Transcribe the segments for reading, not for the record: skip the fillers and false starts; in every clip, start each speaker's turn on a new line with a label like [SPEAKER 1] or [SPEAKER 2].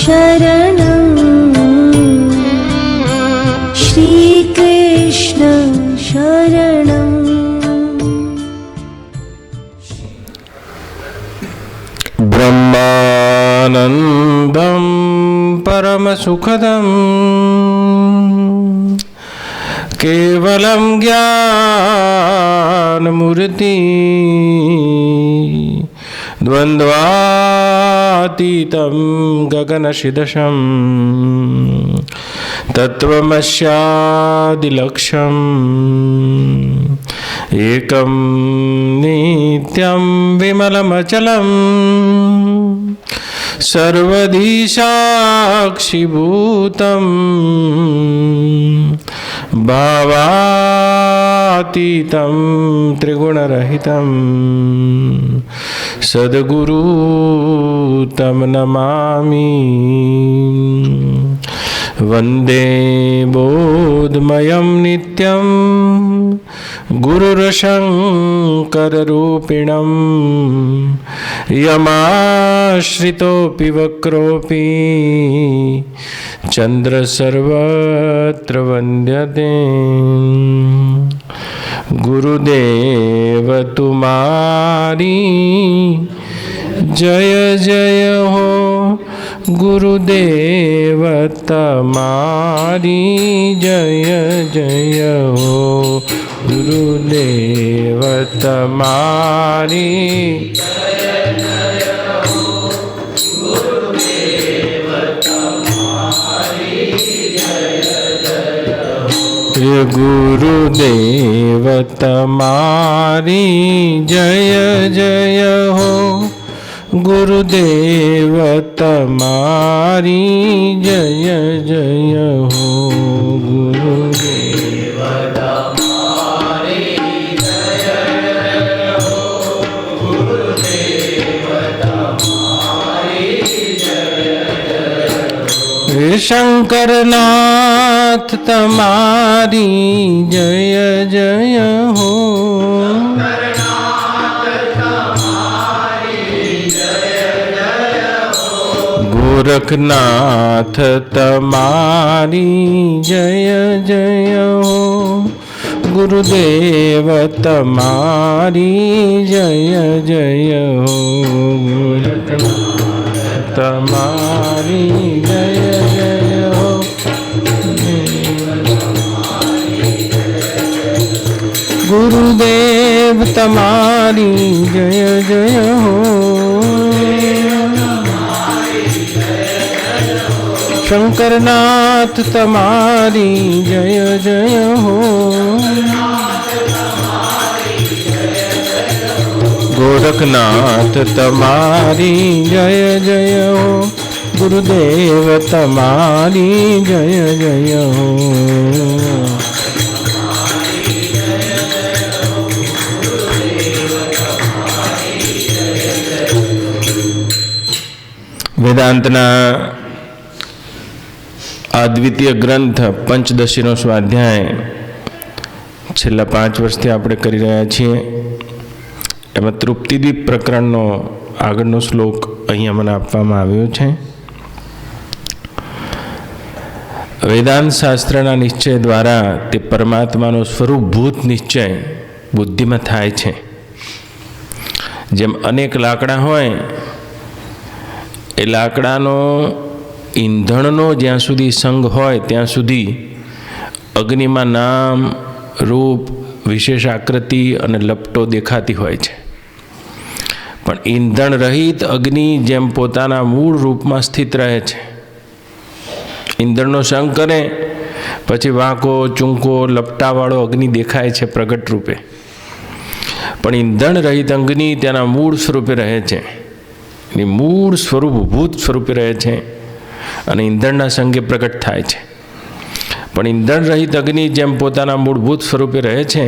[SPEAKER 1] शरणं श्रीकृष्ण शरणं।
[SPEAKER 2] ब्रह्मानन्दं परमसुखदं केवलं ज्ञानमूर्ति द्वन्द्वातीतं गगनसदृशं तत्त्वमस्यादिलक्ष्यम् एकं नित्यं विमलमचलं सर्वधी साक्षिभूतं भावातीतं त्रिगुणरहितं सद्गुरु तं नमामि। वन्दे बोधमयं नित्यं गुरुरशङ्कररूपिणं यमाश्रितोऽपि वक्रोऽपि चन्द्रसर्वत्र वन्द्यते। गुरुदेव तुम्हारी जय जय हो, गुरुदेव तुम्हारी जय जय हो, गुरुदेव तुम्हारी जय जय हो, गुरुदेव तुम्हारी जय जय हो, गुरुदेव तुम्हारी जय जय हो, गुरुदेव तुम्हारी जय जय हो, गुरुदेव तुम्हारी जय जय हो, गुरुदेव तुम्हारी जय जय हो, शंकरनाथ तुम्हारी जय जय हो, गोरखनाथ तुम्हारी जय जय हो, गुरुदेव तुम्हारी जय जय हो, गोरखनाथ तुम्हारी जय जय हो, गुरुदेव तुम्हारी जय जय हो, शंकरनाथ तुम्हारी जय जय हो, गोरखनाथ तुम्हारी जय जय हो, गुरुदेव तुम्हारी जय जय हो। वेदांतना अद्वितीय ग्रंथ पंचदशीનો સ્વાધ્યાય છેલ્લા 5 વર્ષથી આપણે કરી રહ્યા છીએ। એમાં તૃપ્તિદીપ પ્રકરણનો આગળનો શ્લોક અહીંયા મને આપવામાં આવ્યો છે। વેદાંત શાસ્ત્રના નિશ્ચય દ્વારા તે પરમાત્માનો સ્વરૂપભૂત નિશ્ચય બુદ્ધિમાં થાય છે। જેમ અનેક લાકડા હોય એ લાકડાનો ઈંધણનો જ્યાં સુધી સંગ હોય ત્યાં સુધી અગ્નિમાં નામ રૂપ વિશેષ આકૃતિ અને લપટો દેખાતી હોય છે, પણ ઈંધણ રહિત અગ્નિ જેમ પોતાના મૂળ રૂપમાં સ્થિત રહે છે। ઈંધણનો સંગ કરે પછી વાંકો ચૂંકો લપટાવાળો અગ્નિ દેખાય છે પ્રગટ રૂપે, પણ ઈંધણ રહિત અગ્નિ તેના મૂળ સ્વરૂપે રહે છે, એની મૂળ સ્વરૂપ ભૂત સ્વરૂપે રહે છે અને ઈંધણના સંગે પ્રગટ થાય છે। પણ ઈંધણ રહિત અગ્નિ જેમ પોતાના મૂળભૂત સ્વરૂપે રહે છે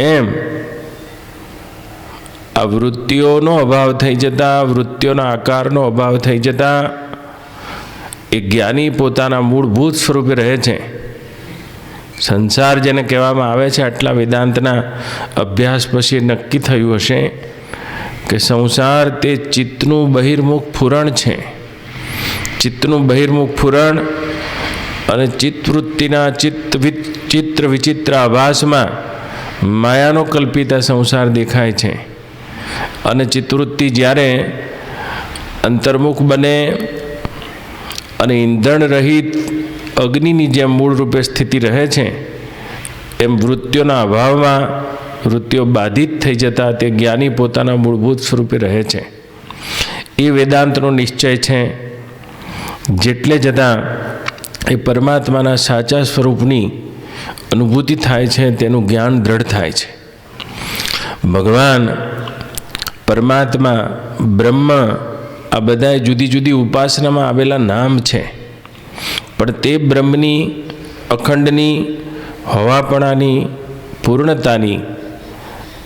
[SPEAKER 2] એમ આ વૃત્તિઓનો અભાવ થઈ જતા, વૃત્તિઓના આકારનો અભાવ થઈ જતા એ જ્ઞાની પોતાના મૂળભૂત સ્વરૂપે રહે છે। સંસાર જેને કહેવામાં આવે છે, આટલા વેદાંતના અભ્યાસ પછી નક્કી થયું હશે કે સંસાર તે ચિત્તનું બહિર્મુખ ફૂરણ છે। ચિત્તનું બહિર્મુખ ફુરણ અને ચિત્તવૃત્તિના ચિત્ર વિચિત્ર આભાસમાં માયાનો કલ્પિતા સંસાર દેખાય છે. અને ચિત્તવૃત્તિ જ્યારે અંતર્મુખ બને અને ઈંધણ રહિત અગ્નિની જેમ મૂળ રૂપે સ્થિતિ રહે છે, એમ વૃત્તિઓના અભાવમાં વૃત્તિઓ બાધિત થઈ જતા તે જ્ઞાની પોતાના મૂળભૂત સ્વરૂપે રહે છે. એ વેદાંતનો નિશ્ચય છે. જેટલે જતાં એ પરમાત્માના સાચા સ્વરૂપની અનુભૂતિ થાય છે, તેનું જ્ઞાન દ્રઢ થાય છે. ભગવાન, પરમાત્મા, બ્રહ્મ આ બધાય જુદી જુદી ઉપાસનામાં આવેલા નામ છે, પણ તે બ્રહ્મની અખંડની હોવાપણાની પૂર્ણતાની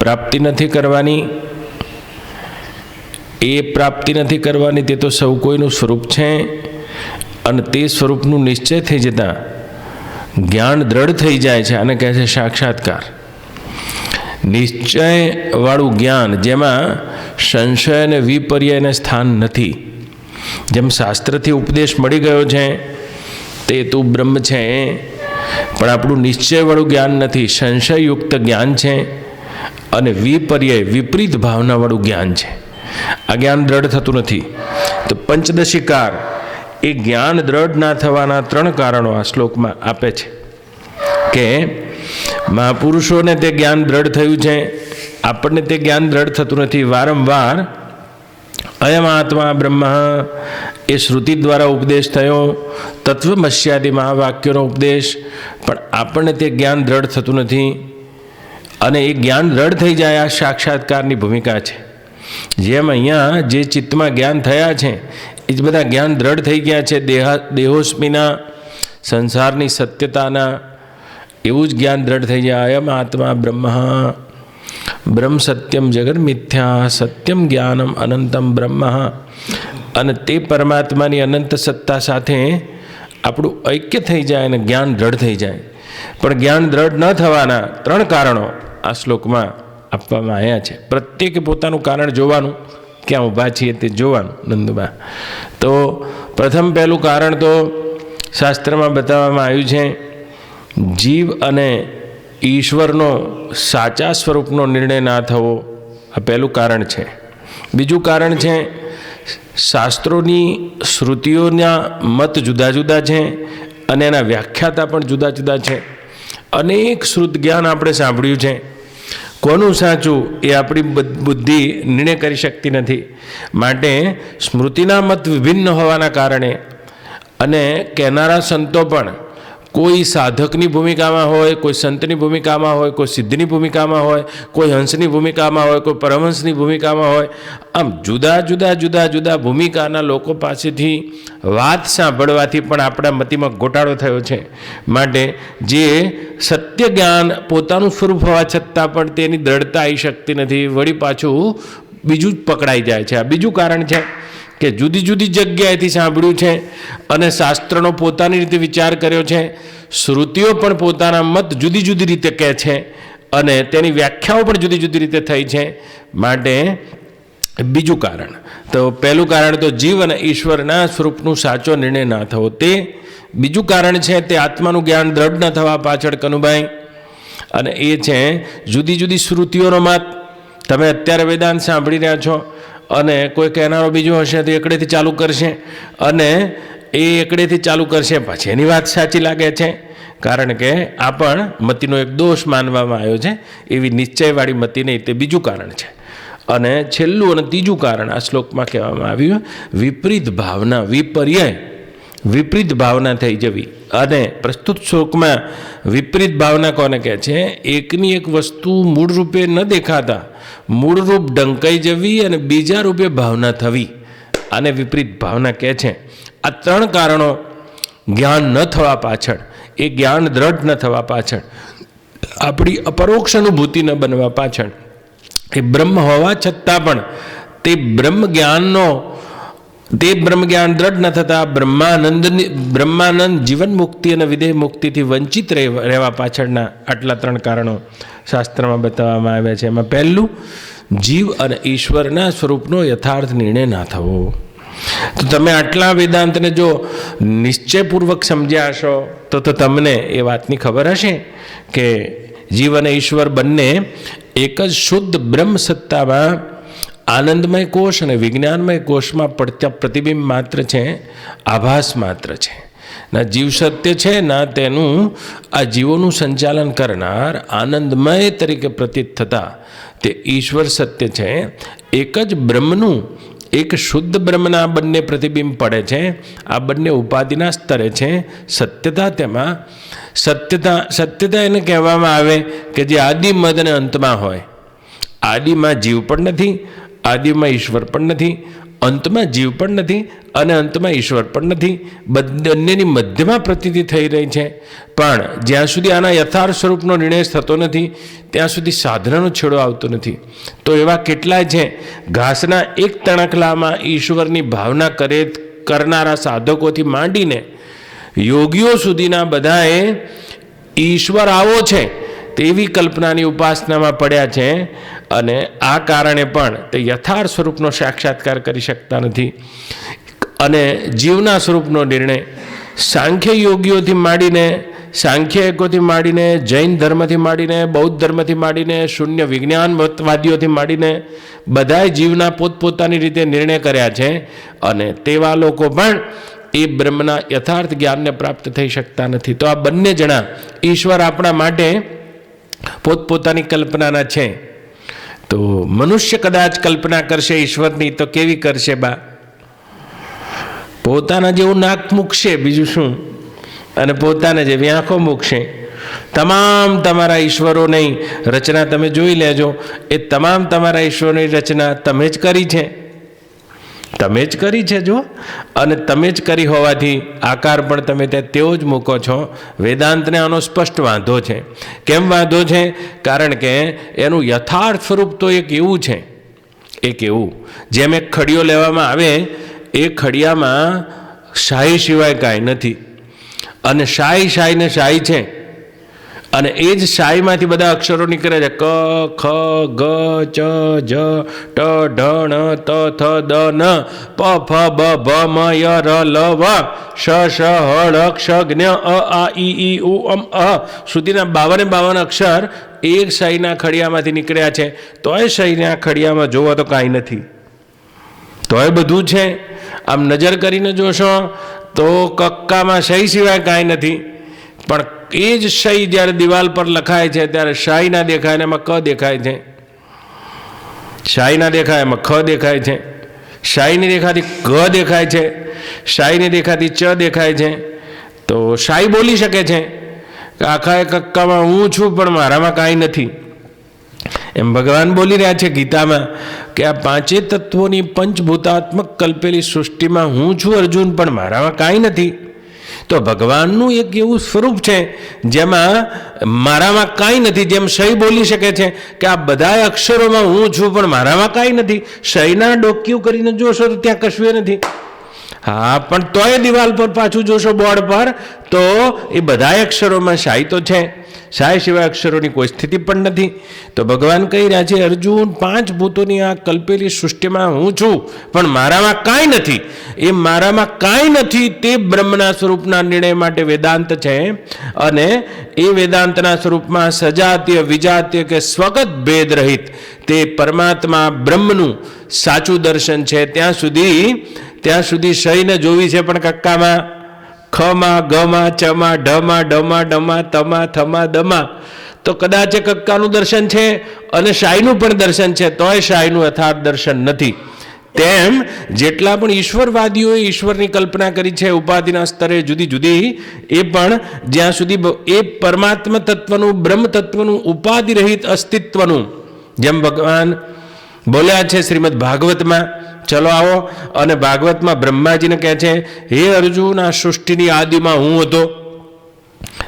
[SPEAKER 2] પ્રાપ્તિ નથી કરવાની. એ પ્રાપ્તિ નથી કરવાની, તે તો સૌ કોઈનું સ્વરૂપ છે. અને તે સ્વરૂપનું નિશ્ચય થઈ જતાં જ્ઞાન દ્રઢ થઈ જાય છે. આને કહે છે સાક્ષાત્કાર. નિશ્ચયવાળું જ્ઞાન જેમાં સંશય અને વિપર્યયને સ્થાન નથી. જેમ શાસ્ત્રથી ઉપદેશ મળી ગયો છે તે તું બ્રહ્મ છે, પણ આપણું નિશ્ચયવાળું જ્ઞાન નથી, સંશયયુક્ત જ્ઞાન છે અને વિપર્યય વિપરીત ભાવનાવાળું જ્ઞાન છે. આ જ્ઞાન દ્રઢ થતું નથી. તો પંચદશીકાર એ જ્ઞાન દ્રઢ ના થવાના 3 કારણો આ શ્લોકમાં આપે છે કે મહાપુરુષોને તે જ્ઞાન દ્રઢ થયું છે, આપણને તે જ્ઞાન દ્રઢ થતું નથી. વારંવાર અયમ આત્મા બ્રહ્મ એ શ્રુતિ દ્વારા ઉપદેશ થયો, તત્વમસ્યાદિ મહાવાક્યોનો ઉપદેશ, પણ આપણને તે જ્ઞાન દ્રઢ થતું નથી. અને એ જ્ઞાન દ્રઢ થઈ જાય આ સાક્ષાત્કારની ભૂમિકા છે. જેમ અહીંયા જે ચિત્તમાં જ્ઞાન થયા છે એ જ બધા જ્ઞાન દ્રઢ થઈ ગયા છે. દેહોસ્મીના સંસારની સત્યતાના એવું જ જ્ઞાન દ્રઢ થઈ જાય. અયમ આત્મા બ્રહ્મ બ્રહ્મ સત્યમ જગન મિથ્યા સત્યમ જ્ઞાનમ અનંતમ બ્રહ્મ. અને તે પરમાત્માની અનંત સત્તા સાથે આપણું ઐક્ય થઈ જાય અને જ્ઞાન દ્રઢ થઈ જાય. પણ જ્ઞાન દ્રઢ ન થવાના 3 કારણો આ શ્લોકમાં આપવામાં આવ્યા છે. પ્રત્યેકે પોતાનું કારણ જોવાનું, ક્યાં ઊભા છીએ તે જોવાનું. નંદુબા, તો પહેલું કારણ તો શાસ્ત્રમાં બતાવવામાં આવ્યું છે, જીવ અને ઈશ્વરનો સાચા સ્વરૂપનો નિર્ણય ના થવો. આ પહેલું કારણ છે. બીજું કારણ છે, શાસ્ત્રોની શ્રુતિઓના મત જુદા જુદા છે અને એના વ્યાખ્યાતા પણ જુદા જુદા છે. અનેક શ્રુત જ્ઞાન આપણે સાંભળ્યું છે, કોનું સાચું એ આપણી બુદ્ધિ નિર્ણય કરી શકતી નથી. માટે સ્મૃતિના મત વિભિન્ન હોવાના કારણે અને કહેનારા સંતો પણ કોઈ સાધકની ભૂમિકામાં હોય, કોઈ સંતની ભૂમિકામાં હોય, કોઈ સિદ્ધની ભૂમિકામાં હોય, કોઈ હંસની ભૂમિકામાં હોય, કોઈ પરમહંસની ભૂમિકામાં હોય, આમ જુદા જુદા ભૂમિકાના લોકો પાસેથી વાત સાંભળવાથી પણ આપણા મતિમાં ગોટાળો થયો છે. માટે જે સત્ય જ્ઞાન પોતાનું સ્વરૂપ હોવા છતાં પણ તેની દ્રઢતા આવી શકતી નથી, વળી પાછું બીજું જ પકડાઈ જાય છે. આ બીજું કારણ છે કે જુદી જુદી જગ્યાએથી સાંભળ્યું છે અને શાસ્ત્રનો પોતાની રીતે વિચાર કર્યો છે. શ્રુતિઓ પણ પોતાના મત જુદી જુદી રીતે કહે છે અને તેની વ્યાખ્યાઓ પણ જુદી જુદી રીતે થઈ છે. માટે બીજું કારણ તો પહેલું કારણ તો જીવ અને ઈશ્વરના સ્વરૂપનું સાચો નિર્ણય ના થવો. તે બીજું કારણ છે તે આત્માનું જ્ઞાન દ્રઢ ન થવા પાછળ કનુભાઈ, અને એ છે જુદી જુદી શ્રુતિઓનો મત. તમે અત્યારે વેદાંત સાંભળી રહ્યા છો અને કોઈ કહેનારો બીજો હશે તો એકડેથી ચાલુ કરશે અને એ એકડેથી ચાલુ કરશે, પછી એની વાત સાચી લાગે છે. કારણ કે આ પણ મતિનો એક દોષ માનવામાં આવ્યો છે, એવી નિશ્ચયવાળી મતિ નહીં. તે બીજું કારણ છે. અને છેલ્લું અને ત્રીજું કારણ આ શ્લોકમાં કહેવામાં આવ્યું, વિપરીત ભાવના, વિપરીત ભાવના થઈ જવી. અને પ્રસ્તુત શ્લોકમાં વિપરીત ભાવના કોને કહે છે? એકની એક વસ્તુ મૂળ રૂપે ન દેખાતા મૂળરૂપ ડંકાઈ જવી અને બીજા રૂપે ભાવના થવી, આને વિપરીત ભાવના કહે છે. આ 3 કારણો જ્ઞાન ન થવા પાછળ, એ જ્ઞાન દ્રઢ ન થવા પાછળ, આપણી અપરોક્ષ અનુભૂતિ ન બનવા પાછળ, એ બ્રહ્મ હોવા છતાં પણ તે બ્રહ્મ જ્ઞાન દ્રઢ ન થતા બ્રહ્માનંદ જીવન મુક્તિ અને વિદેહ મુક્તિથી વંચિત રહેવા પાછળના આટલા 3 કારણો શાસ્ત્રમાં બતાવવામાં આવ્યા છે. એમાં પહેલું, જીવ અને ઈશ્વરના સ્વરૂપનો યથાર્થ નિર્ણય ના થવો. તો તમે આટલા વેદાંતને જો નિશ્ચયપૂર્વક સમજ્યા હશો તો તમને એ વાતની ખબર હશે કે જીવ અને ઈશ્વર બંને એક જ શુદ્ધ બ્રહ્મ સત્તામાં આનંદમય કોષ અને વિજ્ઞાનમય કોષમાં પડતા પ્રતિબિંબ માત્ર છે, આભાસ માત્ર છે. ના જીવ સત્ય છે, ના તેનું આ જીવોનું સંચાલન કરનાર આનંદમય તરીકે પ્રતીત થતા તે ઈશ્વર સત્ય છે. એક જ બ્રહ્મનું, એક શુદ્ધ બ્રહ્મના બંને પ્રતિબિંબ પડે છે. આ બંને ઉપાધિના સ્તરે છે. સત્યતા તેમાં સત્યતા એને કહેવામાં આવે કે જે આદિ મદ અને અંતમાં હોય. આદિમાં જીવ પણ નથી, આદિમાં ઈશ્વર પણ નથી, અંતમાં જીવ પણ નથી અને અંતમાં ઈશ્વર પણ નથી. બંનેની મધ્યમાં પ્રતીતિ થઈ રહી છે. પણ જ્યાં સુધી આના યથાર્થ સ્વરૂપનો નિર્ણય થતો નથી ત્યાં સુધી સાધનાનો છેડો આવતો નથી. તો એવા કેટલાય છે ઘાસના એક તણખલામાં ઈશ્વરની ભાવના કરનારા સાધકોથી માંડીને યોગીઓ સુધીના બધાએ ઈશ્વર આવો છે તેવી કલ્પનાની ઉપાસનામાં પડ્યા છે. અને આ કારણે પણ તે યથાર્થ સ્વરૂપનો સાક્ષાત્કાર કરી શકતા નથી. અને જીવના સ્વરૂપનો નિર્ણય સાંખ્ય યોગીઓથી માંડીને, સાંખ્ય એકોથી માંડીને, જૈન ધર્મથી માંડીને, બૌદ્ધ ધર્મથી માંડીને, શૂન્ય વિજ્ઞાનવાદીઓથી માંડીને બધાએ જીવના પોતપોતાની રીતે નિર્ણય કર્યા છે. અને તેવા લોકો પણ એ બ્રહ્મના યથાર્થ જ્ઞાનને પ્રાપ્ત થઈ શકતા નથી. તો આ બંને જણા ઈશ્વર આપણા માટે પોતપોતાની કલ્પનાના છે. તો મનુષ્ય કદાચ કલ્પના કરશે ઈશ્વરની તો કેવી કરશે બા? પોતાના જેવું નાક મૂકશે, બીજું શું, અને પોતાને જેવી આંખો મૂકશે. તમામ તમારા ઈશ્વરોની રચના તમે જોઈ લેજો. એ તમામ તમારા ઈશ્વરોની રચના તમે જ કરી છે, તમે જ કરી છે જો. અને તમે જ કરી હોવાથી આકાર પણ તમે તેઓ જ મૂકો છો. વેદાંતને આનો સ્પષ્ટ વાંધો છે. કેમ વાંધો છે? કારણ કે એનું યથાર્થ સ્વરૂપ તો એક એવું છે, એક એવું જેમ એક ખડીયો લેવામાં આવે, એ ખડિયામાં શાહી સિવાય કાંઈ નથી. અને શાહી ને શાહી છે. અને એ જ શાહીમાંથી બધા અક્ષરો નીકળે છે. ક, ખ, ગ, ચ, જ, ટ, ઢ, ણ, ત, થ, દ, ન, પ, ફ, બ, ભ, મ, ય, ર, લ, વ, શ, ષ, હ, ળ, ક્ષ, જ્ઞ, અ, આ, ઈ, ઉ, અ સુધીના 52 અક્ષર એક શાહીના ખડિયામાંથી નીકળ્યા છે. તોય શાહીના ખડિયામાં જોવો તો કાંઈ નથી, તોય બધું છે. આમ નજર કરીને જોશો તો કક્કામાં શાહી સિવાય કાંઈ નથી. પણ એ જ શાહી જ્યારે દિવાલ પર લખાય છે ત્યારે શાહી ના દેખાય ને એમાં ક દેખાય છે, શાહી ના દેખાય એમાં ખ દેખાય છે, શાહીની દેખાતી ગ દેખાય છે, શાહીની દેખાતી ચ દેખાય છે. તો શાહી બોલી શકે છે કે આખા એ કક્કામાં હું છું પણ મારામાં કાંઈ નથી. એમ ભગવાન બોલી રહ્યા છે ગીતામાં કે આ પાંચે તત્વોની પંચભૂતાત્મક કલ્પેલી સૃષ્ટિમાં હું છું અર્જુન, પણ મારામાં કાંઈ નથી. તો ભગવાનનું એક એવું સ્વરૂપ છે જેમાં મારામાં કાંઈ નથી. જેમ શય બોલી શકે છે કે આ બધા અક્ષરોમાં હું છું પણ મારામાં કાંઈ નથી. શયના ડોક્યું કરીને જોશો તો ત્યાં કશું નથી. હા, પણ તોય દિવાલ પર પાછું જોશો બોર્ડ પર તો એ બધા અક્ષરોમાં શાહી તો છે. શાહી સિવાય અક્ષરોની કોઈ સ્થિતિ પણ નથી. તો ભગવાન કહી રહ્યા છે અર્જુન, 5 ભૂતોની આ કલ્પેલી સૃષ્ટિમાં હું છું પણ મારામાં કાંઈ નથી. એ મારામાં કાંઈ નથી તે બ્રહ્મના સ્વરૂપના નિર્ણય માટે વેદાંત છે. અને એ વેદાંતના સ્વરૂપમાં સજાતીય, વિજાતીય કે સ્વગત ભેદ રહિત તે પરમાત્મા બ્રહ્મનું સાચું દર્શન છે. ત્યાં સુધી શયને જોવી છે પણ કક્કામાં, ખમાં, ગમાં, ચમાં, ઢમાં, ડમાં, ડમાં, તમા, થમા, દમા. તો કદાચ કક્કાનું દર્શન છે અને શાહીનું પણ દર્શન છે, તોય શાહીનું યથાર્થ દર્શન નથી. તેમ જેટલા પણ ઈશ્વરવાદીઓએ ઈશ્વરની કલ્પના કરી છે ઉપાધિના સ્તરે જુદી જુદી, એ પણ જ્યાં સુધી એ પરમાત્મા તત્વનું, બ્રહ્મ તત્વનું, ઉપાધિ રહિત અસ્તિત્વનું, જેમ ભગવાન બોલ્યા છે શ્રીમદ ભાગવતમાં. ચલો આવો, અને ભાગવતમાં બ્રહ્માજીને કહે છે હે અર્જુન, આ સૃષ્ટિની આદિમાં હું હતો.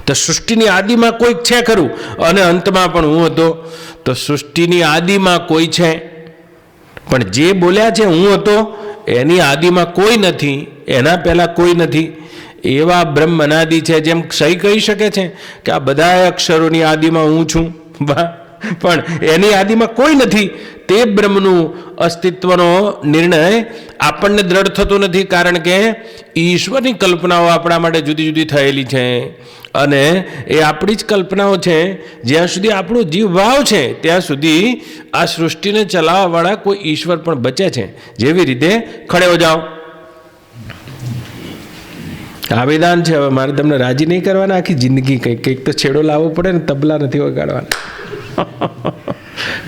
[SPEAKER 2] તો સૃષ્ટિની આદિમાં કોઈક છે ખરું, અને અંતમાં પણ હું હતો. તો સૃષ્ટિની આદિમાં કોઈ છે, પણ જે બોલ્યા છે હું હતો એની આદિમાં કોઈ નથી, એના પહેલાં કોઈ નથી. એવા બ્રહ્મ અનાદિ છે. જેમ ક્ષય કહી શકે છે કે આ બધા અક્ષરોની આદિમાં હું છું, પણ એની આદિમાં કોઈ નથી. તે બ્રહ્મનું અસ્તિત્વનો નિર્ણય આપણને દ્રઢ થતો નથી, કારણ કે ઈશ્વરની કલ્પનાઓ આપણા માટે જુદી જુદી થયેલી છે અને એ આપણી જ કલ્પનાઓ છે. જ્યાં સુધી આપણો જીવ ભાવ છે ત્યાં સુધી આ સૃષ્ટિને ચલાવવાવાળા કોઈ ઈશ્વર પણ બચે છે. જેવી રીતે ખડે હો જાઓ, આવેદન છે. હવે મારે તમને રાજી નહીં કરવાના, આખી જિંદગી કંઈક તો છેડો લાવવો પડે ને. તબલા નથી વગાડવાના,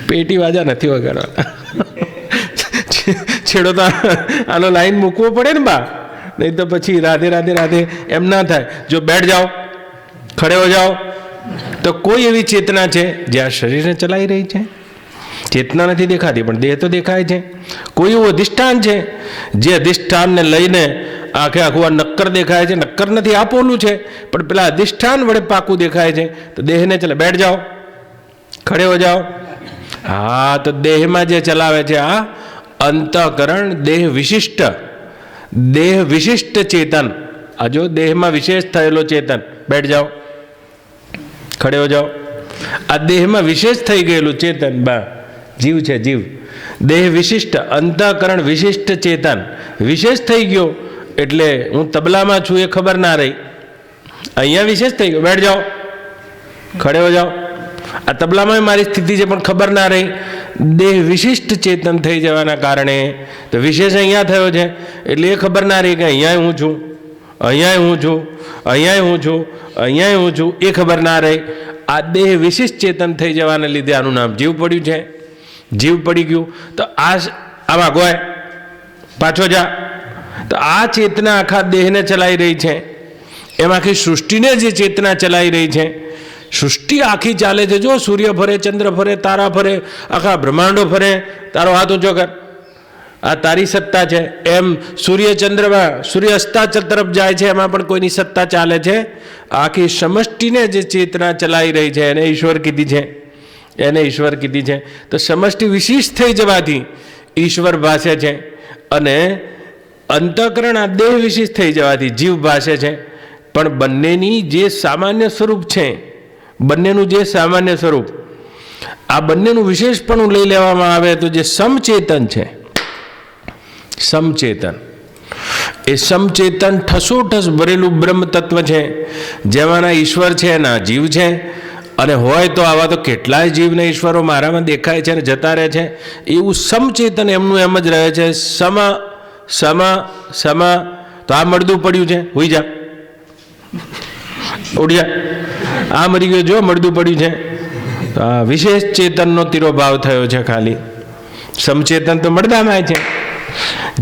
[SPEAKER 2] પેટી વાજા નથી વગાડવાના, છેડો તો આનો લાઈન મૂકવો પડે ને બા, નહીં તો પછી રાધે રાધે રાધે એમ ના થાય. જો બેઠ જાઓ, ખડે હો જાઓ, તો કોઈ એવી ચેતના છે જે આ શરીરને ચલાવી રહી છે? ચેતના નથી દેખાતી પણ દેહ તો દેખાય છે. કોઈ એવું અધિષ્ઠાન છે જે અધિષ્ઠાનને લઈને આખે આખું આ નક્કર દેખાય છે? નક્કર નથી, આ પોલું છે, પણ પેલા અધિષ્ઠાન વડે પાકું દેખાય છે. તો દેહને ચલે, બેઠ જાઓ, ખડે હો જાઓ. હા, તો દેહમાં જે ચલાવે છે આ અંતઃકરણ, દેહ વિશિષ્ટ ચેતન. આ જો દેહમાં વિશેષ થયેલો ચેતન. બેઠ જાઓ, ખડે હો જાઓ. આ દેહમાં વિશેષ થઈ ગયેલું ચેતન બા જીવ છે. જીવ દેહ વિશિષ્ટ, અંતઃકરણ વિશિષ્ટ ચેતન વિશેષ થઈ ગયો. એટલે હું તબલામાં છું એ ખબર ના રહી, અહીંયા વિશેષ થઈ ગયો. બેઠ જાઓ, ખડે હો જાઓ. આ તબલામાં મારી સ્થિતિ છે પણ ખબર ના રહી. દેહ વિશિષ્ટ ચેતન થઈ જવાના કારણે તો વિશેષ અહીંયા થયો છે, એટલે એ ખબર ના રહી કે અહીંયા હું છું, અહીંયા હું છું, અહીંયા હું છું, અહીંયા હું છું, એ ખબર ના રહી. આ દેહ વિશિષ્ટ ચેતન થઈ જવાને લીધે આનું નામ જીવ પડ્યું છે. જીવ પડી ગયું તો આમાં ગોય પાછો જા. તો આ ચેતના આખા દેહને ચલાવી રહી છે. એમ આખી સૃષ્ટિને જે ચેતના ચલાવી રહી છે, સૃષ્ટિ આખી ચાલે છે. જો સૂર્ય ફરે, ચંદ્ર ફરે, તારા ફરે, આખા બ્રહ્માંડો ફરે. તારો હાથ ઊંચો કર, આ તારી સત્તા છે. એમ સૂર્ય ચંદ્રમાં સૂર્ય અસ્તા તરફ જાય છે, એમાં પણ કોઈની સત્તા ચાલે છે. આખી સમષ્ટિને જે ચેતના ચલાવી રહી છે એને ઈશ્વર કીધી છે, એને ઈશ્વર કીધી છે. તો સમષ્ટિ વિશિષ્ટ થઈ જવાથી ઈશ્વર ભાસે છે અને અંતઃકરણ આ દેહ વિશિષ્ટ થઈ જવાથી જીવ ભાસે છે. પણ બંનેની જે સામાન્ય સ્વરૂપ છે, બંનેનું જે સામાન્ય સ્વરૂપ, આ બંનેનું વિશેષપણું લઈ લેવામાં આવે તો જે સમચેતન છે, સમચેતન, એ સમચેતન ઠસોઠસ ભરેલું બ્રહ્મ તત્વ છે, જેમાંના ઈશ્વર છે, એના જીવ છે. અને હોય તો આવા તો કેટલાય જીવને ઈશ્વરો મારામાં દેખાય છે અને જતા રહે છે. એવું સમચેતન એમનું એમ જ રહે છે. સમ તો આ મળદું પડ્યું છે, હોઈ જા, ઉડી જા. આ મરી ગયો, જો મળદું પડ્યું છે. તો આ વિશેષ ચેતનનો તિરોભાવ થયો છે. ખાલી સમચેતન તો મળદામાં છે.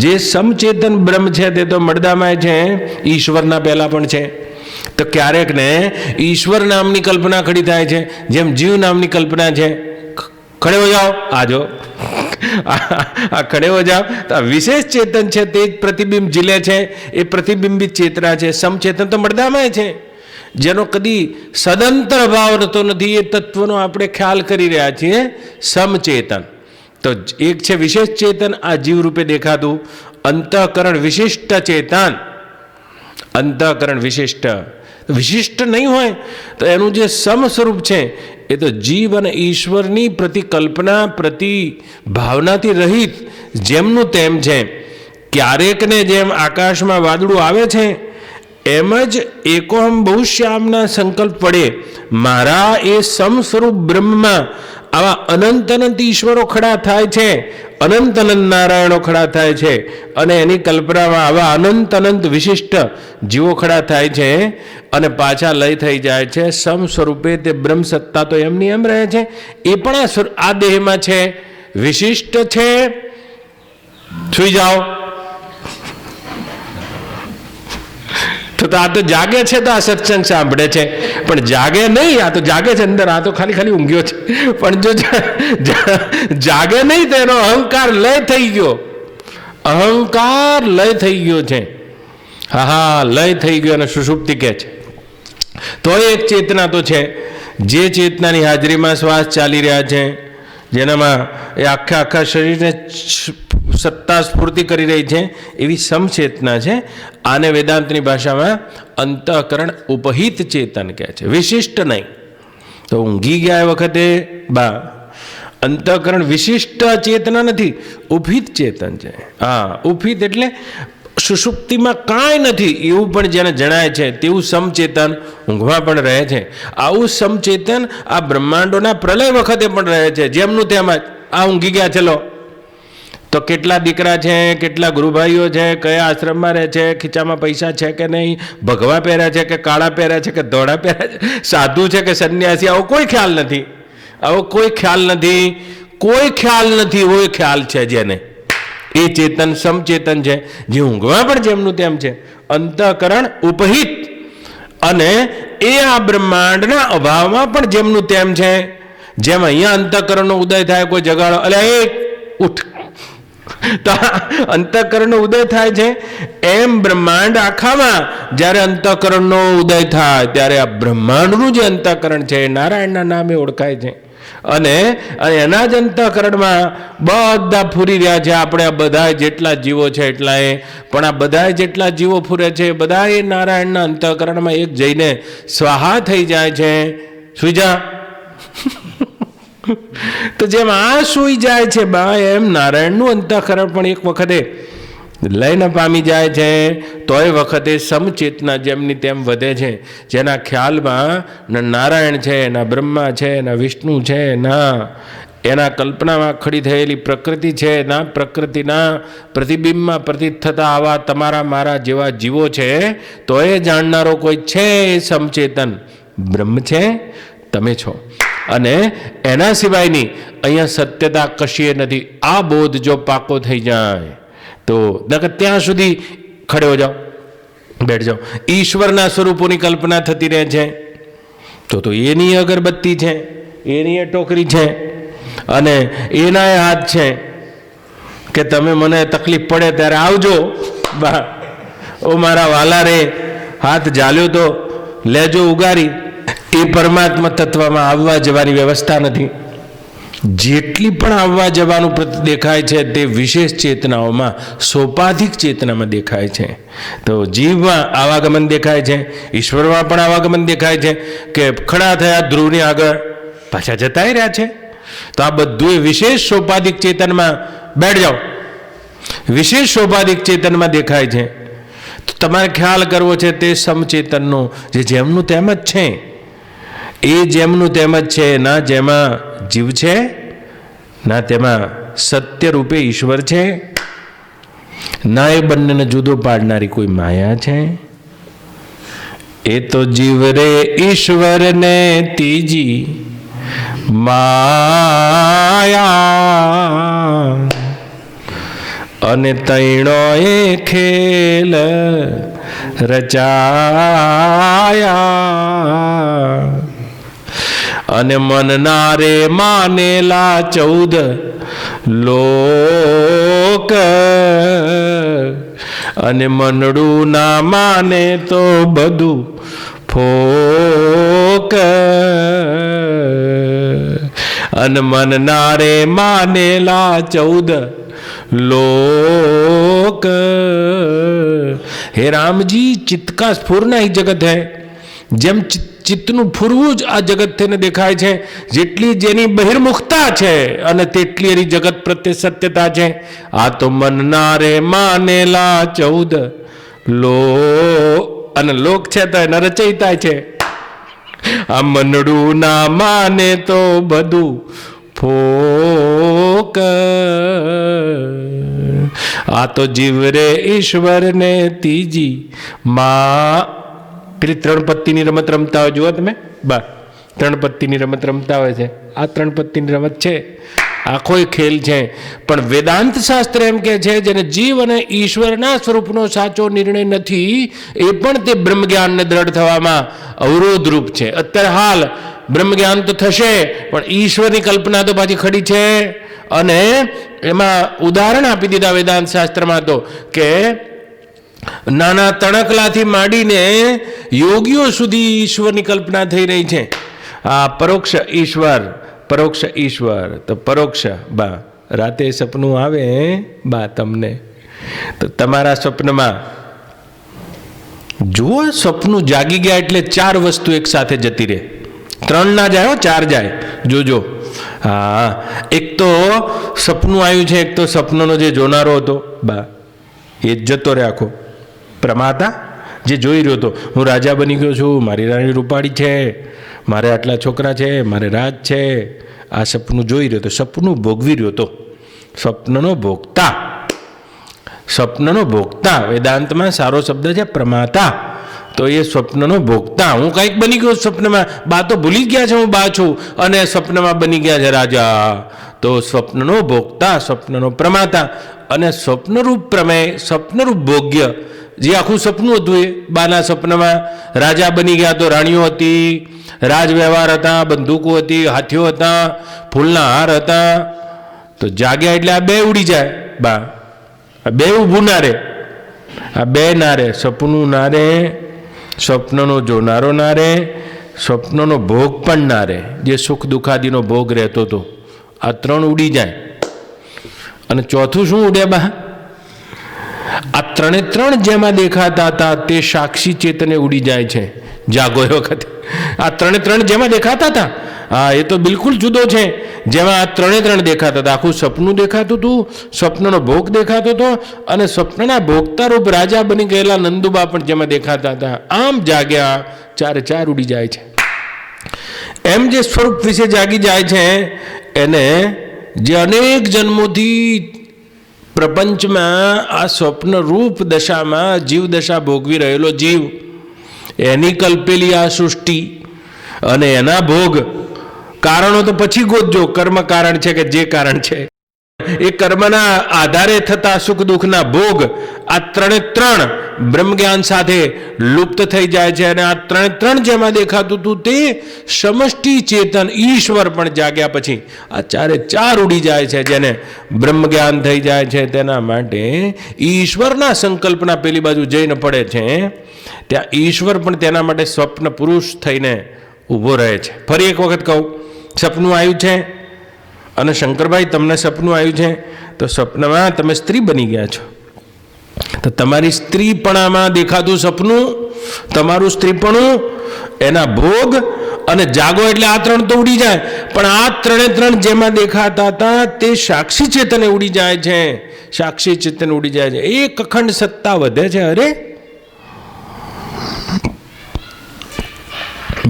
[SPEAKER 2] જે સમચેતન બ્રહ્મ છે તે તો મળદામાં છે, ઈશ્વરના પહેલા પણ છે. તો ક્યારેક ને ઈશ્વર નામની કલ્પના ખડી થાય છે, જેમ જીવ નામની કલ્પના છે. ખડે હો જાઓ, આજો આ ખડે હો જાઓ. તો આ વિશેષ ચેતન છે તે જ પ્રતિબિંબ ઝીલે છે, એ પ્રતિબિંબિત ચેતના છે. સમચેતન તો મળદામાં છે, જેનો કદી સદંતર ભાવ રહેતો નથી. એ તત્વનો આપણે ખ્યાલ કરી રહ્યા છીએ. સમચેતન તો એક છે વિશેષ ચેતન, આ જીવ રૂપે દેખાતું અંતઃકરણ વિશિષ્ટ ચેતન. અંતઃકરણ વિશિષ્ટ નહીં હોય તો એનું જે સમ સ્વરૂપ છે એ તો જીવ અને ઈશ્વરની પ્રતિકલ્પના, પ્રતિ ભાવનાથી રહિત જેમનું તેમ છે. ક્યારેક ને જેમ આકાશમાં વાદળું આવે છે એમ જ એકોહમ બહુશ્યામના સંકલ્પ પડે. મારા એ સમ સ્વરૂપ બ્રહ્મમાં આવા અનંત અનંત ઈશ્વરો ખડા થાય છે, અનંત અનંત નારાયણો ખડા થાય છે, અને એની કલ્પનામાં આવા અનંત અનંત વિશિષ્ટ જીવો ખડા થાય છે અને પાછા લય થઈ જાય છે. સમ સ્વરૂપે તે બ્રહ્મ સત્તા તો એમની એમ રહે છે. એ પણ આ દેહમાં છે, વિશિષ્ટ છે. સુઈ જાઓ. તો આ તો જાગે છે તો આ સત્સંગ સાંભળે છે, પણ જાગે નહીં. આ તો જાગે છે અંદર, આ તો ખાલી ઊંઘ્યો છે. પણ જો જાગે નહીં તો એનો અહંકાર લય થઈ ગયો, અહંકાર લય થઈ ગયો છે. હા, લય થઈ ગયો અને સુષુપ્તિ કહે છે. તો એક ચેતના તો છે, જે ચેતનાની હાજરીમાં શ્વાસ ચાલી રહ્યા છે, જેનામાં એ આખા શરીરને સત્તા સ્ફૂર્તિ કરી રહી છે, એવી સમચેતના છે. આને વેદાંતની ભાષામાં અંતઃકરણ ઉપહિત ચેતન કહે છે, વિશિષ્ટ નહીં. તો ઊંઘી ગયા વખતે બા અંતઃકરણ વિશિષ્ટ ચેતના નથી, ઉપહિત ચેતન છે. હા, ઉપહિત એટલે સુષુપ્તિમાં કાંઈ નથી એવું પણ જેને જણાય છે તેવું સમચેતન ઊંઘમાં પણ રહે છે. આવું સમચેતન આ બ્રહ્માંડોના પ્રલય વખતે પણ રહે છે. જેમનું તેમ જ આ ઊંઘી ગયા ચલો તો કેટલા દીકરા છે, કેટલા ગુરુભાઈઓ છે, કયા આશ્રમમાં રહે છે, ખીચામાં પૈસા છે કે નહીં, ભગવા પહેર્યા છે કે કાળા પહેર્યા છે કે ધોળા પહેર્યા છે, સાધુ છે કે સંન્યાસી, આવો કોઈ ખ્યાલ નથી. આવો કોઈ ખ્યાલ નથી, કોઈ ખ્યાલ નથી. એવો ખ્યાલ છે જેને, એ ચેતન સમચેતન છે, જે ઊંઘમાં પણ જેમનું તેમ છે. અંતઃકરણ ઉપહિત અને એ આ બ્રહ્માંડના અભાવમાં પણ જેમનું તેમ છે. જેમ અહીંયા અંતઃકરણનો ઉદય થાય, કોઈ જગાડો, અલે એ ઉઠ, તો અંતઃકરણનો ઉદય થાય છે. એમ બ્રહ્માંડ આખામાં જ્યારે અંતઃકરણનો ઉદય થાય ત્યારે આ બ્રહ્માંડનું જે અંતઃકરણ છે એ નારાયણના નામે ઓળખાય છે. અને એના જ અંતઃકરણમાં બધા ફૂરી રહ્યા છે. આપણે આ બધા જેટલા જીવો છે એટલા એ, પણ આ બધા જેટલા જીવો ફૂરે છે એ બધા એ નારાયણના અંતઃકરણમાં એક જઈને સ્વાહા થઈ જાય છે. સુઈ જા તો જેમ આ સૂઈ જાય છે બા, એમ નારાયણનું અંતઃકરણ પણ એક વખતે લઈને પામી જાય છે. તો એ વખતે સમચેતના જેમની તેમ વધે છે, જેના ખ્યાલમાં ના નારાયણ છે, ના બ્રહ્મા છે, ના વિષ્ણુ છે, ના એના કલ્પનામાં ખડી થયેલી પ્રકૃતિ છે, ના પ્રકૃતિના પ્રતિબિંબમાં પ્રતીત થતા આવા તમારા મારા જેવા જીવો છે. તો એ જાણનારો કોઈ છે, એ સમચેતન બ્રહ્મ છે, તમે છો. અને એના સિવાયની અહીંયા સત્યતા કશીએ નથી. આ બોધ જો પાકો થઈ જાય તો ત્યાં સુધી ખડે હો જાઓ, બેઠ જાઓ. ઈશ્વરના સ્વરૂપોની કલ્પના થતી રહે છે તો એની અગરબત્તી છે, એની એ ટોકરી છે અને એના એ હાથ છે કે તમે મને તકલીફ પડે ત્યારે આવજો બા, ઓ મારા વાલા રે, હાથ ઝાલ્યો તો લેજો ઉગારી. એ પરમાત્મા તત્વમાં આવવા જવાની વ્યવસ્થા નથી. જેટલી પણ આવવા જવાનું દેખાય છે તે વિશેષ ચેતનાઓમાં, સોપાધિક ચેતનામાં દેખાય છે. તો જીવમાં આવાગમન દેખાય છે, ઈશ્વરમાં પણ આવાગમન દેખાય છે કે ખડા થયા ધ્રુવની આગળ પાછા જતા રહ્યા છે. તો આ બધું વિશેષ સોપાધિક ચેતનમાં, બેઠ જાઓ, વિશેષ સોપાધિક ચેતનમાં દેખાય છે. તો તમારે ખ્યાલ કરવો છે તે સમચેતનનો, જે જેમનું તેમ જ છે, એ જેમનું તેમ જ છે. ના જેમાં જીવ છે, ના તેમાં સત્ય રૂપે ઈશ્વર છે, ના એ બંનેને જુદો પાડનારી કોઈ માયા છે. એ તો જીવ રે ઈશ્વરને ત્રીજી માયા, અને તૈણો એ ખેલ રચાયા. અને મનના રે માનેલા 14 લોક, અને મનડું ના માને તો બધું ફોક. અને મનના રે માનેલા 14 लोक. हे राम जी, चित्त का स्फुरना ही जगत है. જેમ ચિત્તનું ફૂરવું જ આ જગત થઈને દેખાય છે, જેટલી જેની બહિર્મુખતા છે અને તેટલી એની જગત પ્રત્યે સત્યતા છે. આ તો મનના રે માનેલા 14 લો, અને લોક છે તો એના રચયિતા છે. આ મનડું ના માને તો બધું ફોક. આ તો જીવ રે ઈશ્વરને ત્રીજી માં. પેલી 3 પત્તીની રમત રમતા હોય, જુઓ તમે બા, 3 પત્તીની રમત રમતા હોય છે. આ 3 પત્તીની રમત છે, આખો ખેલ છે. પણ વેદાંત શાસ્ત્ર એમ કે છે, જેને જીવ અને ઈશ્વરના સ્વરૂપનો સાચો નિર્ણય નથી, એ પણ તે બ્રહ્મજ્ઞાનને દ્રઢ થવામાં અવરોધરૂપ છે. અત્યારે હાલ બ્રહ્મજ્ઞાન તો થશે, પણ ઈશ્વરની કલ્પના તો પાછી ખડી છે. અને એમાં ઉદાહરણ આપી દીધા વેદાંત શાસ્ત્રમાં તો કે નાના તણકલાથી માંડીને યોગીઓ સુધી ઈશ્વરની કલ્પના થઈ રહી છે. આ પરોક્ષ ઈશ્વર, પરોક્ષ ઈશ્વર. તો પરોક્ષ બા, રાતે સપનું આવે બા તમને, તો તમારા સ્વપ્નમાં જુઓ, સ્વપ્નું જાગી ગયા એટલે 4 વસ્તુ એક સાથે જતી રહે. 3 ના જાય હો, 4 જાય, જોજો. હા, એક તો સપનું આવ્યું છે, એક તો સપનોનો જે જોનારો હતો બા એ જ જતો રહે આખો. પ્રમાતા જે જોઈ રહ્યો હતો, હું રાજા બની ગયો છું, મારી રાણી રૂપાળી છે, મારે આટલા છોકરા છે, મારે રાજ છે, આ સપનું જોઈ રહ્યો હતો, સપનું ભોગવી રહ્યો હતો. સ્વપ્નનો ભોગતા, સ્વપ્નનો ભોગતા. વેદાંતમાં સારો શબ્દ છે પ્રમાતા. તો એ સ્વપ્નનો ભોગતા. હું કંઈક બની ગયો સ્વપ્નમાં, બા તો ભૂલી ગયા છે હું બા છું, અને સ્વપ્નમાં બની ગયા છે રાજા. તો સ્વપ્નનો ભોગતા, સ્વપ્નનો પ્રમાતા. અને સ્વપ્નરૂપ પ્રમેય, સ્વપ્નરૂપ ભોગ્ય, જે આખું સપનું હતું એ બાના સપનામાં રાજા બની ગયા. તો રાણીઓ હતી, રાજ વ્યવહાર હતા, બંદૂકો હતી, હાથીઓ હતા, ફૂલના હાર હતા. તો જાગ્યા એટલે આ બે ઉડી જાય બા, આ બે ઊભું ના રહે, આ બે ના રહે. સપનું ના રહે, સ્વપ્નનો જોનારો ના રહે, સ્વપ્નનો ભોગ પણ ના રહે, જે સુખ દુઃખાદીનો ભોગ રહેતો હતો. આ 3 ઉડી જાય. અને ચોથું શું ઉડે બા? આ 3 જેમાં દેખાતા હતા તે સાક્ષી ચેતને ઉડી જાય છે જાગો એ વખતે. આ 3 જેમાં દેખાતા હતા, હા, એ તો બિલકુલ જુદો છે. જેમાં આ 3 દેખાતા હતા, આખું સપનું દેખાતું હતું, સ્વપ્નનો ભોગ દેખાતો હતો, અને સ્વપ્નના ભોગતા રૂપ રાજા બની ગયેલા નંદુબા પણ જેમાં દેખાતા હતા. આમ જાગ્યા, 4 ઉડી જાય છે. એમ જે સ્વરૂપ વિશે જાગી જાય છે એને જે અનેક જન્મોથી પ્રપંચમાં આ સ્વપ્ન રૂપ દશામાં જીવ દશા ભોગવી રહેલો જીવ, એની કલ્પેલી આ સૃષ્ટિ અને એના ભોગ કારણો તો પછી ગોતજો. કર્મ કારણ છે કે જે કારણ છે એ કર્મના આધારે થતા સુખ દુઃખના ભોગ, આ 3 બ્રહ્મજ્ઞાન સાથે લુપ્ત થઈ જાય છે. અને આ 3 જેમાં દેખાતું હતું તે સમષ્ટિ ચેતન ઈશ્વર પણ જાગ્યા પછી આ 4 ઉડી જાય છે. જેને બ્રહ્મજ્ઞાન થઈ જાય છે તેના માટે ઈશ્વરના સંકલ્પના પેલી બાજુ જઈને પડે છે, ત્યાં ઈશ્વર પણ તેના માટે સ્વપ્ન પુરુષ થઈને ઊભો રહે છે. ફરી એક વખત કહું, સપનું આવ્યું છે અને શંકરભાઈ તમને સપનું આવ્યું છે, તો સપનામાં તમે સ્ત્રી બની ગયા છો. તો તમારી સ્ત્રીપણામાં દેખાતું સપનું, તમારું સ્ત્રીપણું, એના ભોગ અને જાગો એટલે આ 3 તો ઉડી જાય. પણ આ 3 જેમાં દેખાતા હતા તે સાક્ષી ચેતને ઉડી જાય છે, સાક્ષી ચેતન ઉડી જાય છે. એક અખંડ સત્તા વધે છે. અરે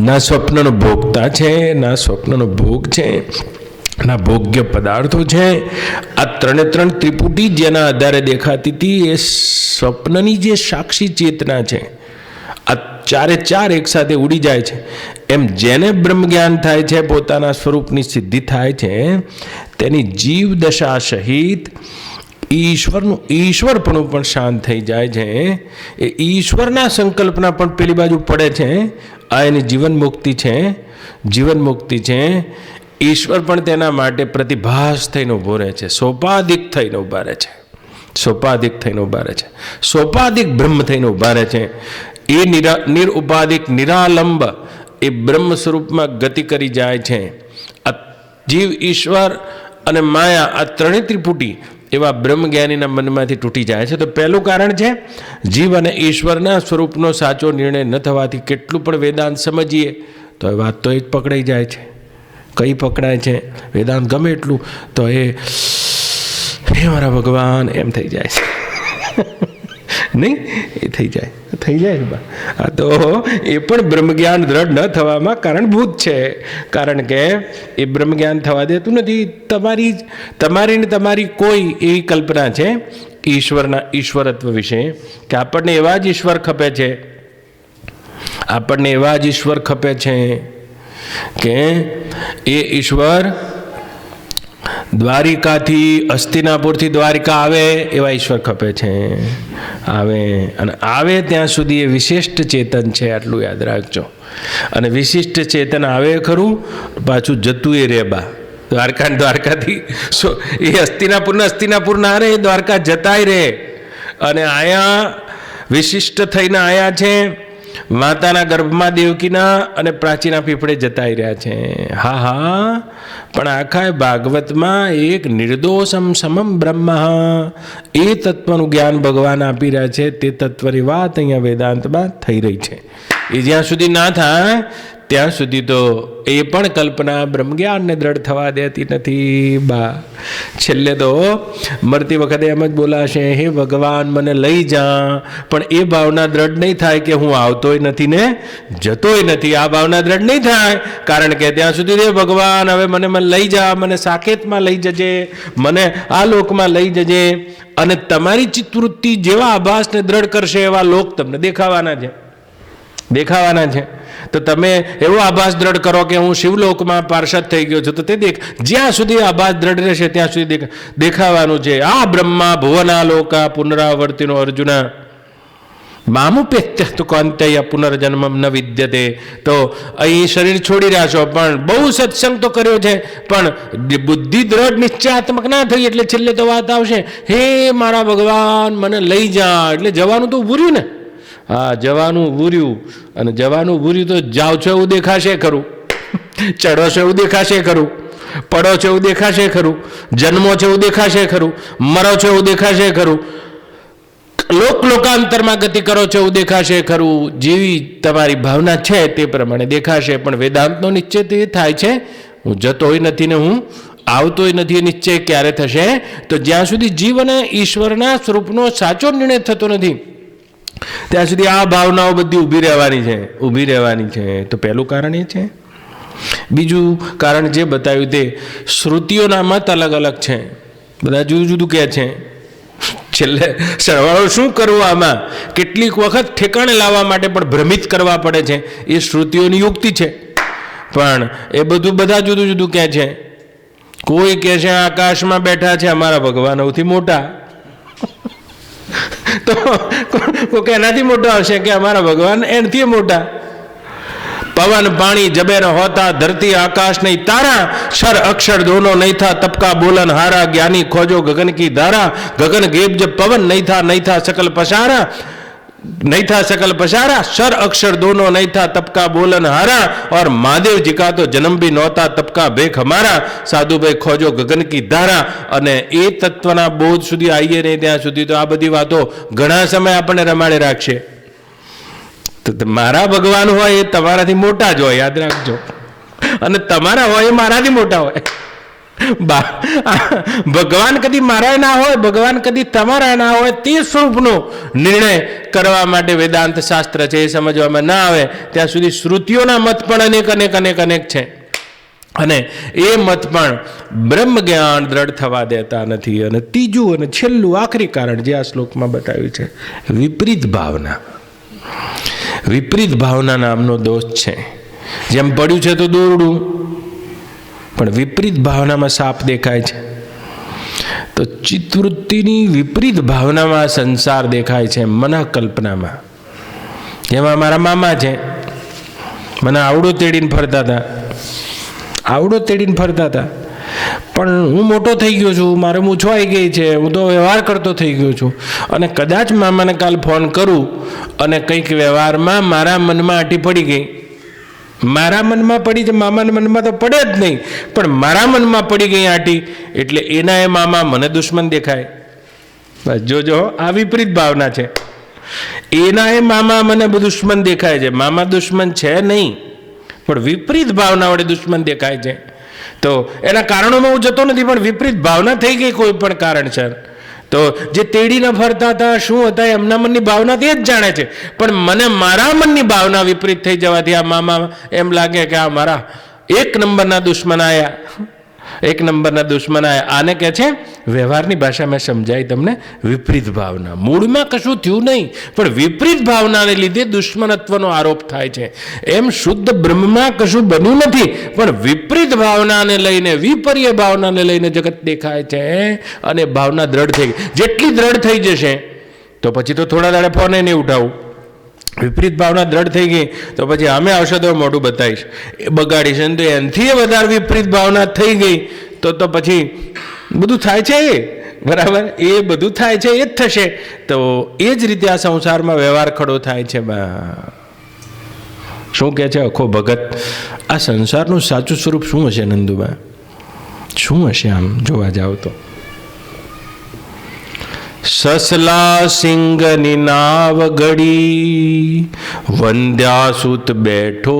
[SPEAKER 2] ના સ્વપ્નનો ભોગતા છે, ના સ્વપ્નનો ભોગ છે, ના ભોગ્ય પદાર્થો છે. આ 3 ત્રિપુટી જેના આધારે દેખાતી હતી એ સ્વપ્નની જે સાક્ષી ચેતના છે, આ 4 એક સાથે ઉડી જાય છે. એમ જેને બ્રહ્મ જ્ઞાન થાય છે, પોતાના સ્વરૂપની સિદ્ધિ થાય છે, તેની જીવ દશા સહિત ઈશ્વરનું ઈશ્વરપણું પણ શાંત થઈ જાય છે. એ ઈશ્વરના સંકલ્પના પણ પેલી બાજુ પડે છે. આ એની જીવન મુક્તિ છે, જીવન મુક્તિ છે. ઈશ્વર પણ તેના માટે પ્રતિભાસ થઈને ઊભો રહે છે, સોપાધિક થઈને ઊભા રહે છે, સોપાધિક થઈને ઊભા રહે છે, સોપાધિક બ્રહ્મ થઈને ઊભા રહે છે. એ નિરુપાધિક નિરાલંબ એ બ્રહ્મ સ્વરૂપમાં ગતિ કરી જાય છે. આ જીવ, ઈશ્વર અને માયા, આ 3 ત્રિપુટી એવા બ્રહ્મજ્ઞાનીના મનમાંથી તૂટી જાય છે. તો પહેલું કારણ છે જીવ અને ઈશ્વરના સ્વરૂપનો સાચો નિર્ણય ન થવાથી. કેટલું પણ વેદાંત સમજીએ તો એ વાત તો એ જ પકડાઈ જાય છે. કઈ પકડાય છે? વેદાંત ગમે એટલું તો એ હે મારા ભગવાન એમ થઈ જાય છે. નહીં, એ થઈ જાય બા. આ તો એ પણ બ્રહ્મજ્ઞાન દ્રઢ ન થવામાં કારણભૂત છે. કારણ કે એ બ્રહ્મજ્ઞાન થવા દેતું નથી. તમારી ને તમારી કોઈ એવી કલ્પના છે ઈશ્વરના ઈશ્વરત્વ વિશે કે આપણને એવા જ ઈશ્વર ખપે છે, આપણને એવા જ ઈશ્વર ખપે છે કે એ ઈશ્વર દ્વારિકાથી, હસ્તિનાપુરથી દ્વારિકા આવે એવા ઈશ્વર ખપે છે. આવે અને આવે ત્યાં સુધી એ વિશિષ્ટ ચેતન છે, આટલું યાદ રાખજો. અને વિશિષ્ટ ચેતન આવે ખરું, પાછું જતું એ રે બા. દ્વારકાથી એ હસ્તિનાપુર ના રહે, દ્વારકા જતાય રહે. અને આયા વિશિષ્ટ થઈને આયા છે, માતાના ગર્ભમાં દેવકીના અને પ્રાચીના પીપળે જતાઈ રહ્યા છે. હા, પણ આખા ભાગવતમાં એક નિર્દોષમ સમમ બ્રહ્મ એ તત્વનું જ્ઞાન ભગવાન આપી રહ્યા છે. તે તત્વની વાત અહીંયા વેદાંતમાં થઈ રહી છે. એ જ્યાં સુધી ના થાય ત્યાં સુધી તો એ પણ કલ્પના બ્રહ્મજ્ઞાનને દ્રઢ થવા દેતી નથી બા. છેલ્લે તો મરતી વખતે એમ જ બોલાશે, હે ભગવાન મને લઈ જા, પણ એ ભાવના દ્રઢ નહીં થાય કે હું આવતોય નથી ને જતોય નથી. આ ભાવના દ્રઢ નહીં થાય, કારણ કે ત્યાં સુધી હે ભગવાન હવે મને લઈ જા, મને સાકેતમાં લઈ જજે, મને આ લોકમાં લઈ જજે. અને તમારી ચિત્તવૃત્તિ જેવા આભાસને દ્રઢ કરશે એવા લોક તમને દેખાવાના છે. તો તમે એવો આભાસ દ્રઢ કરો કે હું શિવલોકમાં પાર્ષદ થઈ ગયો છું, તો તે જ્યાં સુધી આભાસ દ્રઢ રહેશે ત્યાં સુધી દેખાવાનું છે. આ બ્રહ્મા ભુવના લોકા પુનરાવર્તિનો અર્જુના મામુપેત્ય તો કોંતય પુનર્જન્મમ ન વિદ્યતે. તો અહીં શરીર છોડી રહ્યા છો, પણ બહુ સત્સંગ તો કર્યો છે, પણ બુદ્ધિ દ્રઢ નિશ્ચયાત્મક ના થઈ એટલે છેલ્લે તો વાત આવશે, હે મારા ભગવાન મને લઈ જા. એટલે જવાનું તો ઊભું રહ્યું ને. હા, જવાનું ઊભું રહ્યું. અને જવાનું ઊભું રહ્યું તો જાઓ છો એવું દેખાશે ખરું, ચડો છો એવું દેખાશે ખરું, પડો છો એવું દેખાશે ખરું, જન્મો છે એવું દેખાશે ખરું, મરો છો એવું દેખાશે ખરું, લોકાંતરમાં ગતિ કરો છો એવું દેખાશે ખરું. જેવી તમારી ભાવના છે તે પ્રમાણે દેખાશે. પણ વેદાંતનો નિશ્ચય તો એ થાય છે, હું જતોય નથી ને હું આવતોય નથી. એ નિશ્ચય ક્યારે થશે? તો જ્યાં સુધી જીવ અને ઈશ્વરના સ્વરૂપનો સાચો નિર્ણય થતો નથી ત્યાં સુધી આ ભાવનાઓ બધી ઊભી રહેવાની છે. તો પહેલું કારણ એ છે. બીજું કારણ જે બતાવ્યું તે શ્રુતિઓના મત અલગ અલગ છે, બધા જુદું જુદું કહે છે. છેલ્લે સરવાળો શું કરવું આમાં? કેટલીક વખત ઠેકાણે લાવવા માટે પણ ભ્રમિત કરવા પડે છે. એ શ્રુતિઓની યુક્તિ છે, પણ એ બધું બધા જુદું જુદું કહે છે. કોઈ કહે છે આકાશમાં બેઠા છે અમારા ભગવાન સૌથી મોટા, તો કોઈ એનાથી મોટો આવશે કે અમારા ભગવાન એનાથી મોટા. पवन पानी जबे न होता धरती आकाश नहीं तारा क्षर अक्षर दोनों नहीं था तब का बोलन हारा ज्ञानी खोजो गगन की धारा गगन गेब जब पवन नहीं था सकल पसारा क्षर अक्षर दोनों नहीं था तब का बोलन हारा और महादेव जी का तो जन्म भी नहोता तब का भेख हमारा साधु भाई खोजो गगन की धारा. અને એ તત્વના બોધ સુધી આવીએ નહીં ત્યાં સુધી તો આ બધી વાતો ઘણા સમય આપણને રમાડે રાખશે. તો મારા ભગવાન હોય એ તમારાથી મોટા જ હોય, યાદ રાખજો, અને તમારા હોય એ મારાથી મોટા હોય. ભગવાન કદી મારા ના હોય, ભગવાન કદી તમારા ના હોય. તે સ્વરૂપનો નિર્ણય કરવા માટે વેદાંત શાસ્ત્ર છે એ સમજવામાં ના આવે ત્યાં સુધી શ્રુતિઓના મત પણ અનેક છે, અને એ મત પણ બ્રહ્મ જ્ઞાન દ્રઢ થવા દેતા નથી. અને ત્રીજું અને છેલ્લું આખરી કારણ જે આ શ્લોકમાં બતાવ્યું છે, વિપરીત ભાવના નામનો દોષ છે. જેમ પડ્યું છે તો દોરડું, પણ વિપરીત ભાવનામાં સાપ દેખાય છે. તો ચિત્તવૃત્તિની વિપરીત ભાવનામાં સંસાર દેખાય છે, મના કલ્પનામાં. જેમાં મારા મામા છે, મને આવડો તેડીને ફરતા હતા, પણ હું મોટો થઈ ગયો છું, મારે મૂછવાઈ ગઈ છે, હું તો વ્યવહાર કરતો થઈ ગયો છું, અને કદાચ મામાને કાલ ફોન કરું અને કંઈક વ્યવહારમાં મારા મનમાં આંટી પડી ગઈ, મારા મનમાં પડી છે, મામાના મનમાં તો પડે જ નહીં, પણ મારા મનમાં પડી ગઈ આંટી, એટલે એના એ મામા મને દુશ્મન દેખાય. બસ જોજો, આ વિપરીત ભાવના છે. એના એ મામા મને દુશ્મન દેખાય છે. મામા દુશ્મન છે નહીં, પણ વિપરીત ભાવના વડે દુશ્મન દેખાય છે. તો એના કારણોમાં હું જતો નથી, પણ વિપરીત ભાવના થઈ ગઈ કોઈ પણ કારણસર. તો જે તેડીને ફરતા હતા શું હતા એમના મનની ભાવના તે જ જાણે છે, પણ મને મારા મનની ભાવના વિપરીત થઈ જવાથી આ મામા એમ લાગે કે આ મારા એક નંબરના દુશ્મન આયા. આને કહે છે વ્યવહારની ભાષામાં સમજાય તમને વિપરીત ભાવના. મૂળમાં કશું થયું નહીં, પણ વિપરીત ભાવનાને લીધે દુશ્મનત્વનો આરોપ થાય છે. એમ શુદ્ધ બ્રહ્મમાં કશું બન્યું નથી, પણ વિપરીત ભાવનાને લઈને, વિપર્ય ભાવનાને લઈને જગત દેખાય છે, અને ભાવના દ્રઢ થઈ ગઈ. જેટલી દ્રઢ થઈ જશે તો પછી તો થોડા દાડે ફોને નહીં ઉઠાવું. વિપરીત ભાવના દ્રઢ થઈ ગઈ તો પછી અમે આવશે તો મોઢું બતાવીશ, બગાડીશ. અને તો એનાથી વધારે વિપરીત ભાવના થઈ ગઈ તો પછી બધું થાય છે એ બરાબર, એ બધું થાય છે એ જ થશે. તો એ જ રીતે આ સંસારમાં વ્યવહાર ખડો થાય છે. શું કહે છે અખો ભગત, આ સંસારનું સાચું સ્વરૂપ શું હશે નંદુબા? શું હશે આમ જોવા જાવ તો? સસલા સિંગની નાવ ઘડી, વંદ્યાસુત બેઠો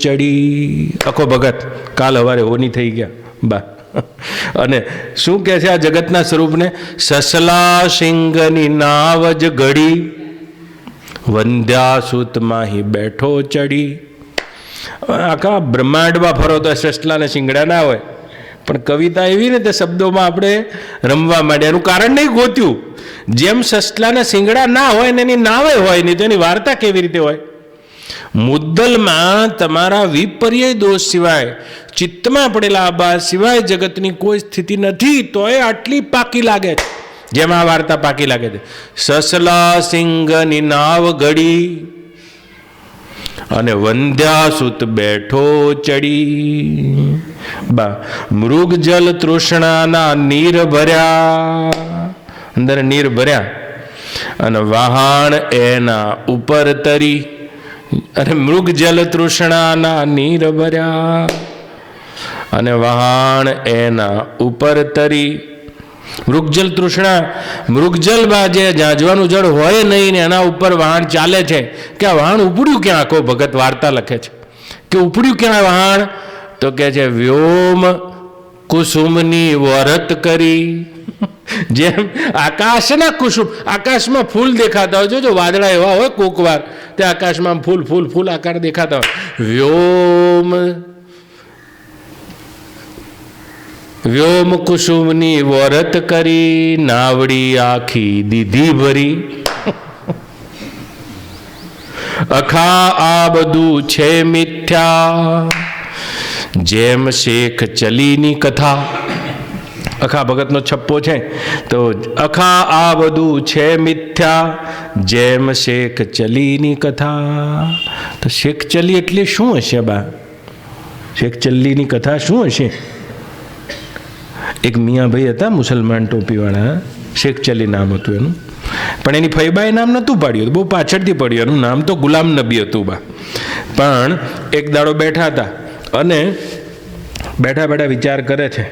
[SPEAKER 2] ચડી. આખો ભગત કાલ હવારે હોની થઈ ગયા બા. અને શું કહે છે આ જગતના સ્વરૂપને? સસલા સિંગની નાવ જ ઘડી, વંદ્યાસુત માહી બેઠો ચડી. આખા બ્રહ્માંડમાં ફરો તો સસલા ને શિંગડા ના હોય, પણ કવિતા એવી ને તે શબ્દોમાં આપણે રમવા માંડ્યા. એનું કારણ નહીં ગોત્યું. જેમ સસલાના શિંગડા ના હોય ને એની નાવે હોય નહીં તો એની વાર્તા કેવી રીતે હોય? મુદ્દલમાં તમારા વિપર્યય દોષ સિવાય, ચિત્તમાં પડેલા આભાસ સિવાય જગતની કોઈ સ્થિતિ નથી, તો એ આટલી પાકી લાગે છે. જેમ આ વાર્તા પાકી લાગે છે. સસલા સિંગની નાવ ઘડી અને વંધ્યાસુત બેઠો ચડી. બા મૃગ જલ તૃષ્ણાના નીર ભર્યા, અંદર નીર ભર્યા અને વહાણ એના ઉપર તરી. અને મૃગ જલ તૃષ્ણાના નીર ભર્યા અને વહાણ એના ઉપર તરી. મૃગજલ તૃષ્ણા, મૃગજલમાં જે જાજવાનું જળ હોય નહીં ને એના ઉપર વહાણ ચાલે છે. કે આ વહાણ ઉપડ્યું ક્યાં? આખો ભગત વાર્તા લખે છે કે ઉપડ્યું ક્યાં વહાણ? તો કે છે વ્યોમ કુસુમની વરત કરી. જેમ આકાશના કુસુમ, આકાશમાં ફૂલ દેખાતા હોય, જો વાદળા એવા હોય કોક વાર તે આકાશમાં ફૂલ ફૂલ ફૂલ આકાર દેખાતા હોય. વ્યોમ વ્યોમ કુસુમની વરત કરી, નાવડી આખી દીધી ભરી. અખા આ બધું છે મિથ્યા, જેમ શેખ ચલીની કથા. અખા ભગતનો છપ્પો છે તો અખા આ બધું છે મિથ્યા, જેમ શેખ ચલીની કથા. તો શેખ ચલી એટલે શું હશે બા? શેખ ચલ્લીની કથા શું હશે? એક મિયાભાઈ હતા મુસલમાન ટોપીવાળા, શેખ ચલી નામ હતું એનું, પણ એની ફૈબાએ નામ નહોતું પાડ્યું, બહુ પાછળથી પડ્યું. એનું નામ તો ગુલામ નબી હતું બા. પણ એક દાડો બેઠા હતા અને બેઠા બેઠા વિચાર કરે છે.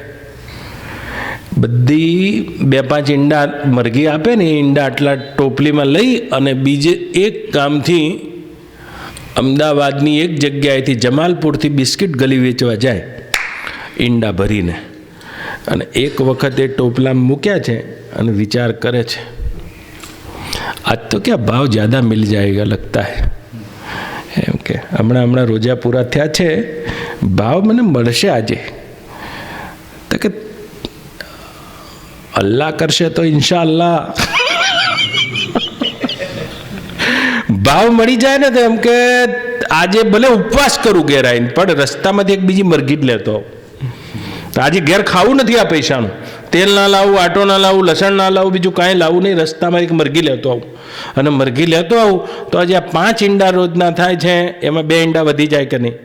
[SPEAKER 2] બધી 2-5 ઈંડા મરઘી આપે ને, એ ઈંડા આટલા ટોપલીમાં લઈ અને બીજે એક ગામથી અમદાવાદની એક જગ્યાએથી જમાલપુરથી બિસ્કિટ ગલી વેચવા જાય ઈંડા ભરીને. અને એક વખત એ ટોપલામાં મૂક્યા છે અને વિચાર કરે છે, આજ તો ક્યાં ભાવ જ્યાદા મિલ જાયગા લગતા હે. એમ કે હમણાં રોજા પૂરા થયા છે, ભાવ મને મળશે આજે. તો કે અલ્લાહ કરશે તો ઇન્શાઅલ્લાહ ભાવ મળી જાય ને. તો એમ કે આજે ભલે ઉપવાસ કરું ઘેર આવીને, પણ રસ્તામાંથી એક બીજી મરઘી જ લેતો. તો આજે ઘેર ખાવું નથી આ પૈસાનું, તેલ ના લાવું, આટો ના લાવું, લસણ ના લાવું, બીજું કાંઈ લાવું નહીં, રસ્તામાં એક મરઘી લેતો આવું. અને મરઘી લેતો આવું તો આજે આ 5 ઈંડા રોજના થાય છે, એમાં 2 ઈંડા વધી જાય કે નહીં?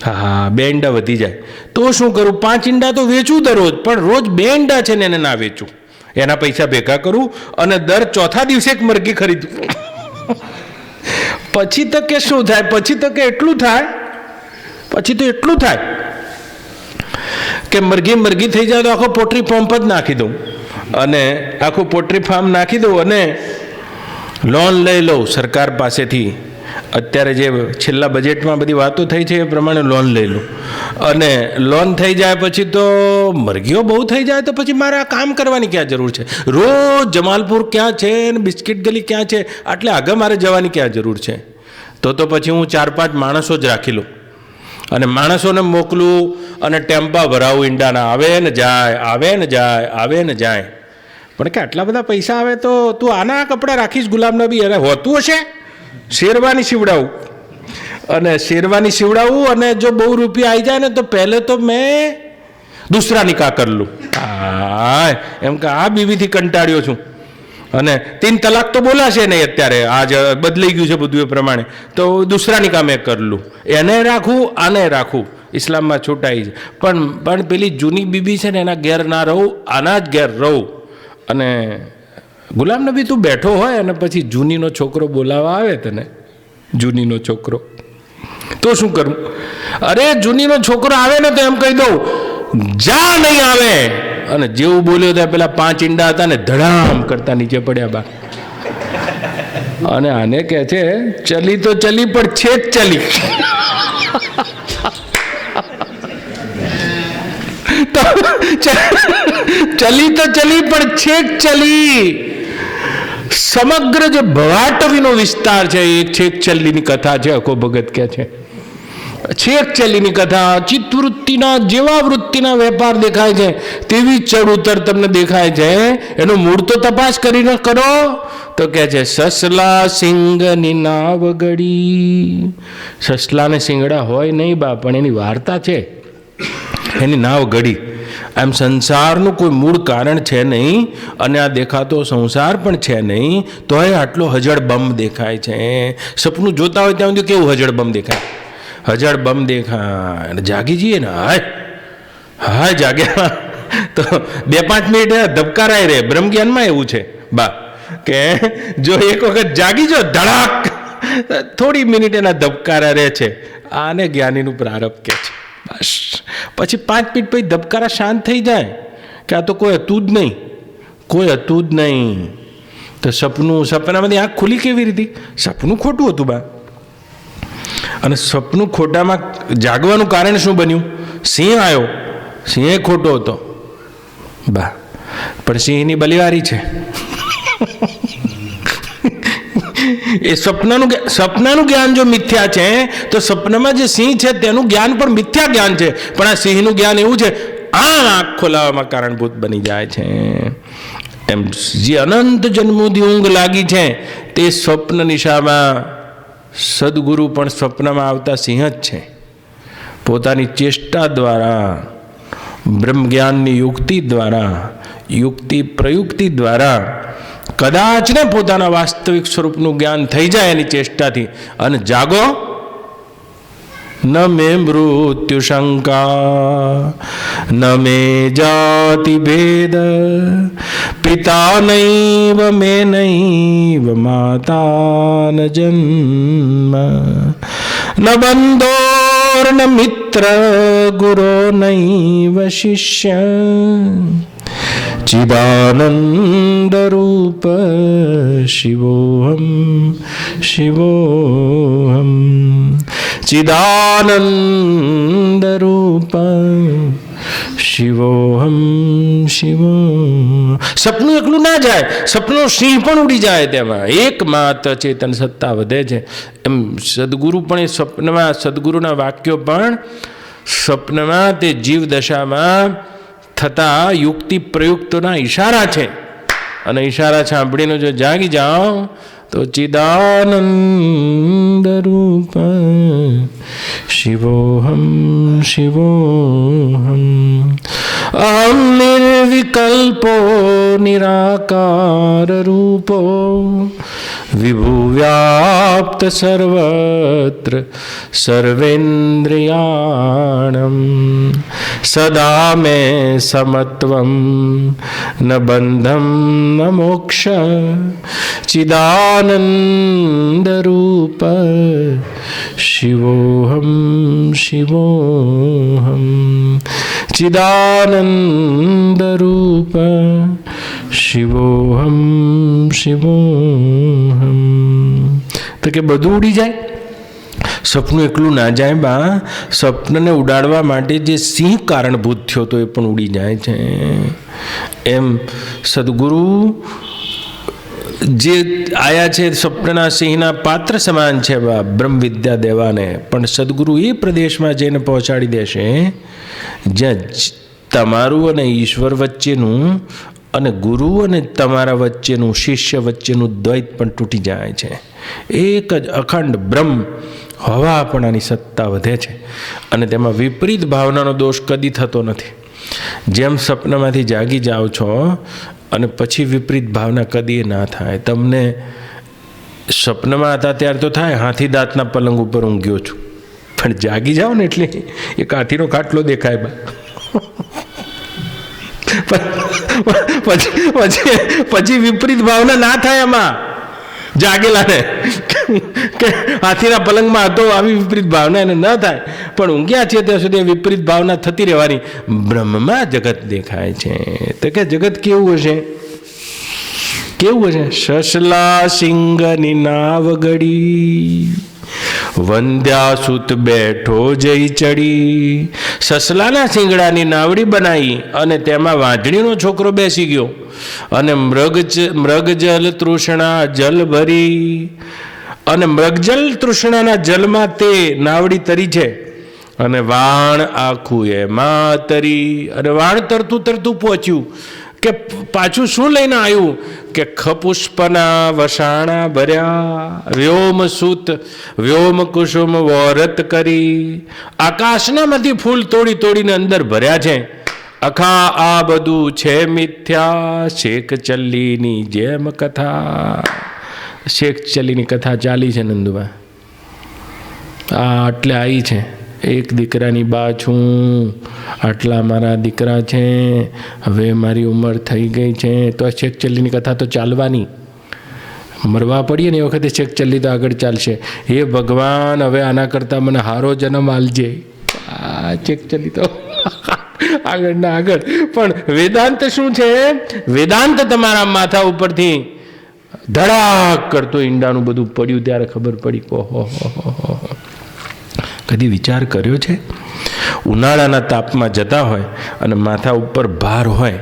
[SPEAKER 2] હા, 2 ઈંડા વધી જાય. તો શું કરું? 5 ઈંડા તો વેચું દરરોજ, પણ રોજ 2 ઈંડા છે ને એને ના વેચું. એના પૈસા ભેગા કરું અને દર ચોથા દિવસે એક મરઘી ખરીદું. પછી તો કે શું થાય? પછી તો કે એટલું થાય, પછી તો એટલું થાય કે મરઘી થઈ જાય તો આખો પોટ્રી ફાર્મ જ નાખી દઉં. અને આખું પોટ્રી ફાર્મ નાખી દઉં અને લોન લઈ લઉં સરકાર પાસેથી. અત્યારે જે છેલ્લા બજેટમાં બધી વાતો થઈ છે એ પ્રમાણે લોન લઈ લઉં. અને લોન થઈ જાય પછી તો મરઘીઓ બહુ થઈ જાય તો પછી મારે આ કામ કરવાની ક્યાં જરૂર છે? રોજ જમાલપુર ક્યાં છે ને બિસ્કિટ ગલી ક્યાં છે, આટલે આગળ મારે જવાની ક્યાં જરૂર છે? તો પછી હું 4-5 માણસો જ રાખી લઉં અને માણસોને મોકલું અને ટેમ્પા ભરાવું ઈંડાના. આવે ને જાય, આવે ને જાય, આવે ને જાય. પણ કે આટલા બધા પૈસા આવે તો તું આના કપડાં રાખીશ ગુલામ નબી? અરે હોતું હશે, શેરવાની સીવડાવું. અને શેરવાની સીવડાવું અને જો બહુ રૂપિયા આવી જાય ને તો પહેલે તો મેં દૂસરા નિકાહ કરી લઉં. હા, એમ કે આ બીવીથી કંટાળ્યો છું. અને 3 તલાક તો બોલાશે નહીં અત્યારે, આજ બદલાઈ ગયું છે બધું એ પ્રમાણે. તો દૂસરા નિકાહ મેં કરી લઉં. એને રાખું, આને રાખું, ઇસ્લામમાં છૂટાઈ છે. પણ પેલી જૂની બીબી છે ને એના ઘેર ના રહું, આના જ ઘેર રહું. અને ગુલામ નબી તું બેઠો હોય અને પછી જૂનીનો છોકરો બોલાવા આવે તને, જૂનીનો છોકરો, તો શું કરું? અરે જૂનીનો છોકરો આવે ને તો એમ કહી દઉં, જા નહીં આવે અને જેવું બોલ્યો ત્યાં પેલા 5 ઈંડા હતા ને ધડામ કરતા નીચે પડ્યા બા. અને આને કહે છે ચલી તો ચલી પણ છેક ચલી. ચલી તો ચલી પણ છેક ચલી. સમગ્ર જે ભવાટવીનો વિસ્તાર છે એ છેક ચલ્લીની કથા છે. અકો ભગત કહે છે છેક ચલ્લીની કથા. ચિત્તવૃત્તિના જેવા વૃત્તિના વેપાર દેખાય છે તેવી ચડ ઉતર તમને દેખાય છે. એનો મૂળ તો તપાસ કરીને કરો. તો કહે છે સસલા સિંગની નાવ ગળી. સસલા ને સિંગડા હોય નહીં બા, પણ એની વાર્તા છે, એની નાવ ગળી. આમ સંસારનું કોઈ મૂળ કારણ છે નહીં અને આ દેખાતો સંસાર પણ છે નહીં, તોય આટલો હજળબમ દેખાય છે. સપનું જોતા હોય ત્યાં સુધી કેવું હજળબમ દેખાય, હજળબમ દેખાય. અને જાગી જઈએ ને હાય હાય જાગ્યા તો 2-5 મિનિટ ધબકારાય રહે. બ્રહ્મ જ્ઞાનમાં એવું છે બા કે જો એક વખત જાગી જો ધડાક થોડી મિનિટ એના ધબકારા રહે છે. આને જ્ઞાનીનું પ્રારબ્ધ કે છે. બસ પછી 5 મિનિટ પછી ધબકારા શાંત થઈ જાય કે આ તો કોઈ હતું જ નહીં, કોઈ હતું જ નહીં. તો સપનામાંથી આંખ ખુલી કેવી રીતે? સપનું ખોટું હતું બા. અને સપનું ખોટામાં જાગવાનું કારણ શું બન્યું? સિંહ આવ્યો, સિંહ ખોટો હતો બા, પણ સિંહની બલિવારી છે. એ સપનાનું જ્ઞાન જો મિથ્યા છે તો સપનામાં જે સિંહ છે તેનું જ્ઞાન પણ મિથ્યા જ્ઞાન છે. પણ આ સિંહનું જ્ઞાન એવું છે આ આંખ ખોલાવવામાં કારણભૂત બની જાય છે. એમ જે અનંત જન્મોથી ઊંઘ લાગી છે તે સ્વપ્ન નિશામાં સદગુરુ પણ સ્વપ્નમાં આવતા સિંહ જ છે. પોતાની ચેષ્ટા દ્વારા, બ્રહ્મ જ્ઞાનની યુક્તિ દ્વારા, યુક્તિ પ્રયુક્તિ દ્વારા કદાચ ને પોતાના વાસ્તવિક સ્વરૂપનું જ્ઞાન થઈ જાય એની ચેષ્ટાથી, અને જાગો ન મે મૃત્યુ શંકા ન મે જાતિ ભેદ પિતા નૈવ મે નૈવ માતા ન જન્મ ન બંધોર ન મિત્ર ગુરો નૈવ શિષ્ય ચિદાનંદ રૂપ શિવોહમ શિવોહમ ચિદાનંદ રૂપ શિવોહમ શિવોહમ. સપનું એકલું ના જાય, સપનું સિંહ પણ ઉડી જાય. તેમાં એકમાત્ર ચેતન સત્તા વધે છે. એમ સદગુરુ પણ એ સ્વપ્નમાં, સદગુરુના વાક્યો પણ સ્વપ્નમાં તે જીવ દશામાં થતા યુક્તિ પ્રયુક્તોના ઈશારા છે. અને ઈશારા સાંભળીને જો જાગી જાઓ તો ચિદાનંદ રૂપ શિવોહમ શિવોહમ અહમ નિર્વિકલ્પો નિરાકાર રૂપો વિભુ વ્યાપ્ત સર્વત્ર સર્વેન્દ્રિયાણમ સદા મે સમત્વમ ન બંધમ ન મોક્ષ ચિદાનંદ રૂપ શિવોહમ શિવોહમ ચિદાનંદ રૂપ શિવોહમ શિવોહમ. તો કે બધું ઉડી જાય, સપનું એકલું ના જાય બા. સપનને ઉડાડવા માટે જે સિંહ કારણભૂત થયો તો એ પણ ઉડી જાય છે. એમ સદગુરુ જે આયા છે સ્વપ્નના સિંહના પાત્ર સમાન છે બા, બ્રહ્મ વિદ્યા દેવાને. પણ સદગુરુ એ પ્રદેશમાં જઈને પહોંચાડી દેશે જ્યાં તમારું અને ઈશ્વર વચ્ચેનું અને ગુરુ અને તમારા વચ્ચેનું, શિષ્ય વચ્ચેનું દ્વૈત પણ તૂટી જાય છે. એક જ અખંડ બ્રહ્મ હોવાપણાની સત્તા વધે છે. અને તેમાં વિપરીત ભાવનાનો દોષ કદી થતો નથી. જેમ સપનામાંથી જાગી જાઓ છો અને પછી વિપરીત ભાવના કદી ના થાય. તમને સપનામાં હતા ત્યારે તો થાય હાથી દાંતના પલંગ ઉપર ઊંઘ્યો છું, પણ જાગી જાઓ ને એટલે એક હાથીનો ખાટલો દેખાય બા. પછી વિપરીત ભાવના ના થાય એમાં જાગેલા ને. કે હાથીના પલંગમાં હતો આવી વિપરીત ભાવના એને ન થાય, પણ ઊંઘ્યા છે ત્યાં સુધી વિપરીત ભાવના થતી રહેવાની. બ્રહ્મમાં જગત દેખાય છે. તો કે જગત કેવું હશે? કેવું હશે? સસલા સિંગની નાવ ગડી, વંદ્યાસુત બેઠો જઈ ચડી. સસલાના શિંગડાની નાવડી બનાવી અને તેમાં વાંઢણીનો છોકરો બેસી ગયો અને મૃગજલ તૃષ્ણા જલ ભરી, અને મૃગજલ તૃષ્ણાના જલમાં તે નાવડી તરી છે અને વાણ આખું એમાં તરી. અને વાણ તરતું તરતું પહોંચ્યું કે પાછું શું લઈને આવ્યું કે ખપુષ્પના વસાણા ભર્યા, વ્યોમ સૂત વ્યોમ કુસુમ વોરત કરી. આકાશનામાંથી ફૂલ તોડી તોડીને અંદર ભર્યા છે. અખા આ બધું છે મિથ્યા, શેખ ચલ્લીની જેમ કથા. શેખ ચલ્લીની કથા ચાલી છે નંદુબા. આ એટલે આવી છે. એક દીકરાની બા છું, આટલા મારા દીકરા છે, હવે મારી ઉંમર થઈ ગઈ છે. તો આ શેખ ચલ્લીની કથા તો ચાલવાની. મરવા પડીએ ને એ વખતે શેખ ચલ્લી તો આગળ ચાલશે. હે ભગવાન, હવે આના કરતાં મને હારો જન્મ આલજે. આ શેખ ચલ્લી તો આગળ ના આગળ. પણ વેદાંત શું છે? વેદાંત તમારા માથા ઉપરથી ધડાક કરતો ઈંડાનું બધું પડ્યું ત્યારે ખબર પડી. ઓહો, કદી વિચાર કર્યો છે? ઉનાળાના તાપમાં જતા હોય અને માથા ઉપર ભાર હોય,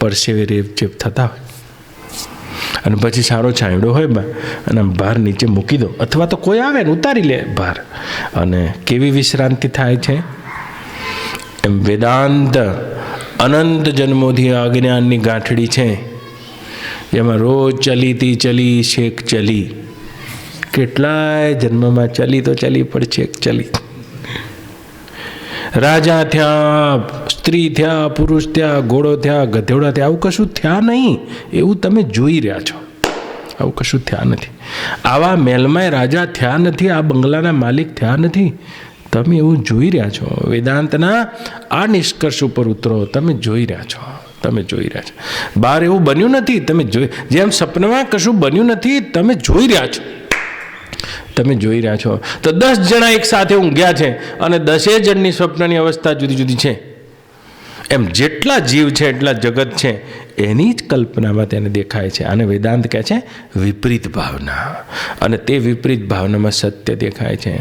[SPEAKER 2] પરસેવે રેપચેપ થતા હોય, અને પછી સારો છાંયડો હોય બા, અને ભાર નીચે મૂકી દો, અથવા તો કોઈ આવે ને ઉતારી લે ભાર, અને કેવી વિશ્રાંતિ થાય છે. એમ વેદાંત અનંત જન્મોથી અજ્ઞાનની ગાંઠડી છે, જેમાં રોજ ચલીતી ચલી શેખ ચલી. કેટલાય જન્મમાં ચલી તો ચલી પણ શેખ ચલી. રાજા થયા, સ્ત્રી થયા, પુરુષ થયા, ઘોડો થયા, ગધેડા થયા, આવું કશું થયા નહીં. એવું તમે જોઈ રહ્યા છો. આવું કશું થયા નથી. આવા મહેલમાં રાજા થયા નથી, આ બંગલાના માલિક થયા નથી. તમે એવું જોઈ રહ્યા છો. વેદાંતના આ નિષ્કર્ષ ઉપર ઉતરો. તમે જોઈ રહ્યા છો. તમે જોઈ રહ્યા છો. બહાર એવું બન્યું નથી. તમે જોઈ, જેમ સપનામાં કશું બન્યું નથી, તમે જોઈ રહ્યા છો. તમે જોઈ રહ્યા છો. તો 10 જણા એક સાથે ઊંઘ્યા છે અને 10 જણની સ્વપ્નની અવસ્થા જુદી જુદી છે. એમ જેટલા જીવ છે એટલા જગત છે, એની જ કલ્પનામાં તેને દેખાય છે. અને વેદાંત કહે છે વિપરીત ભાવના. અને તે વિપરીત ભાવનામાં સત્ય દેખાય છે.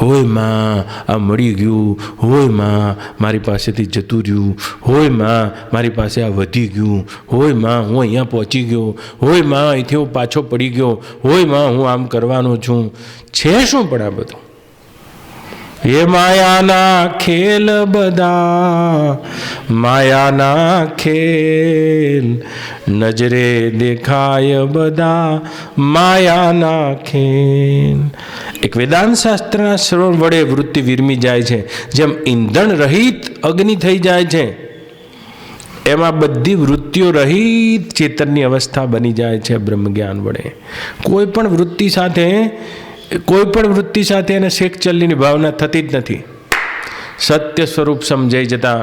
[SPEAKER 2] હોય માં આ મળી ગયું, હોય માં મારી પાસેથી જતું રહ્યું, હોય માં મારી પાસે આ વધી ગયું, હોય માં હું અહીંયા પહોંચી ગયો, હોય માં અહીંથી હું પાછો પડી ગયો, હોય માં હું આમ કરવાનો છું. છે શું પણ આ બધું? એ માયાના ખેલ બધા, માયાના ખેલ, નજરે દેખાય બધા માયાના ખેલ. એક વેદાંત શાસ્ત્રના શ્રવણ વડે વૃત્તિ વિરમી જાય છે. જેમ ઈંધણ રહિત અગ્નિ થઈ જાય છે, એમાં બધી વૃત્તિઓ રહિત ચેતનની અવસ્થા બની જાય છે બ્રહ્મજ્ઞાન વડે. કોઈ પણ વૃત્તિ સાથે એને શેખ ચલ્લીની ભાવના થતી જ નથી. સત્ય સ્વરૂપ સમજાઈ જતા,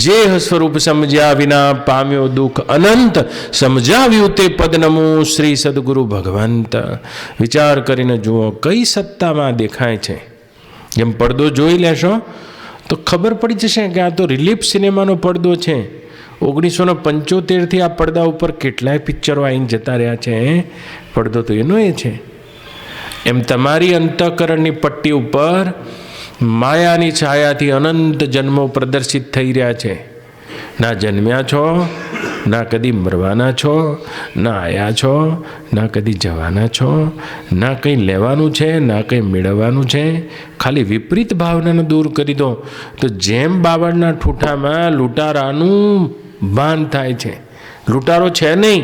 [SPEAKER 2] જે સ્વરૂપ સમજ્યા વિના પામ્યો દુઃખ અનંત, સમજાવ્યું તે પદનમું શ્રી સદગુરુ ભગવંત. વિચાર કરીને જુઓ કઈ સત્તામાં દેખાય છે. જેમ પડદો જોઈ લેશો તો ખબર પડી જશે કે આ તો રિલીફ સિનેમાનો પડદો છે. 1975થી આ પડદા ઉપર કેટલાય પિક્ચરો આવીને જતા રહ્યા છે. પડદો તો એનો એ છે. એમ તમારી અંતઃકરણની પટ્ટી ઉપર માયાની છાયાથી અનંત જન્મો પ્રદર્શિત થઈ રહ્યા છે. ના જન્મ્યા છો, ના કદી મરવાના છો, ના આવ્યા છો, ના કદી જવાના છો, ના કંઈ લેવાનું છે, ના કંઈ મેળવવાનું છે. ખાલી વિપરીત ભાવનાને દૂર કરી દો તો જેમ બાવળના ઠૂઠામાં લૂંટારાનું ભાન થાય છે. લૂંટારો છે નહીં,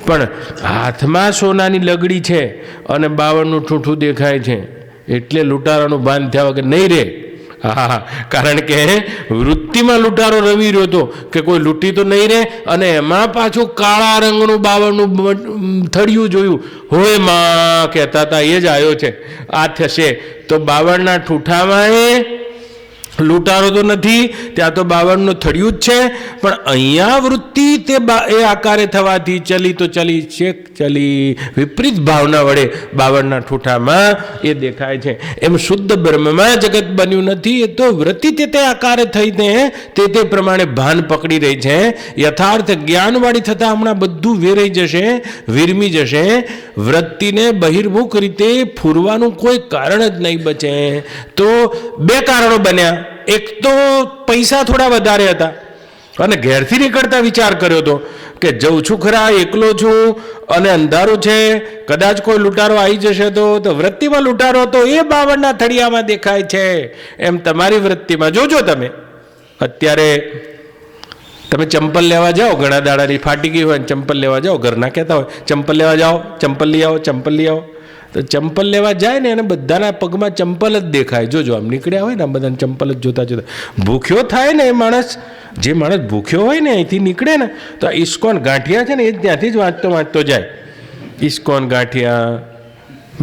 [SPEAKER 2] પણ હાથમાં સોનાની લગડી છે અને બાવળનું ઠૂઠું દેખાય છે, એટલે લૂંટારાનું ભાન થયા વગર નહીં રહે. હા, કારણ કે વૃત્તિમાં લૂંટારો રમી રહ્યો હતો કે કોઈ લૂંટી તો નહીં રહે, અને એમાં પાછું કાળા રંગનું બાવળનું થળિયું જોયું. હોય માં કહેતા હતા એ જ આવ્યો છે, આ થશે. તો બાવળના ઠૂઠામાં લૂંટારો તો નથી, ત્યાં તો બાવળનું થળિયું જ છે, પણ અહીંયા વૃત્તિ તે એ આકારે થવાથી ચલી તો ચલી શેક ચલી વિપરીત ભાવના વડે બાવળના ઠૂઠામાં એ દેખાય છે. એમ શુદ્ધ બ્રહ્મમાં જગત બન્યું નથી, એ તો વૃત્તિ તે આકારે થઈને તે પ્રમાણે ભાન પકડી રહી છે. યથાર્થ જ્ઞાનવાળી થતાં હમણાં બધું વેરાઈ જશે, વિરમી જશે. વૃત્તિને બહિર્મુખ રીતે ફૂરવાનું કોઈ કારણ જ નહીં બચે. તો બે કારણો બન્યા. એક તો પૈસા થોડા વધારે હતા અને ઘેરથી નીકળતા વિચાર કર્યો હતો કે જઉં છું ખરા, એકલો છું અને અંધારું છે, કદાચ કોઈ લૂંટારો આવી જશે તો વૃત્તિમાં લૂંટારો તો એ બાવળના થળિયામાં દેખાય છે. એમ તમારી વૃત્તિમાં જોજો. તમે અત્યારે તમે ચંપલ લેવા જાઓ, ઘણા દાડાની ફાટી ગઈ હોય ચંપલ લેવા જાઓ, ઘરના કહેતા હોય ચંપલ લેવા જાઓ, ચંપલ લઈ આવો, ચંપલ લઈ આવો. તો ચંપલ લેવા જાય ને અને બધાના પગમાં ચંપલ જ દેખાય. જોજો આમ નીકળ્યા હોય ને આ બધાને ચંપલ જ જોતા જોતા ભૂખ્યો થાય ને એ માણસ, જે માણસ ભૂખ્યો હોય ને અહીંથી નીકળે ને તો આ ઇસ્કોન ગાંઠિયા છે ને એ ત્યાંથી જ વાંચતો જાય. ઇસ્કોન ગાંઠિયા,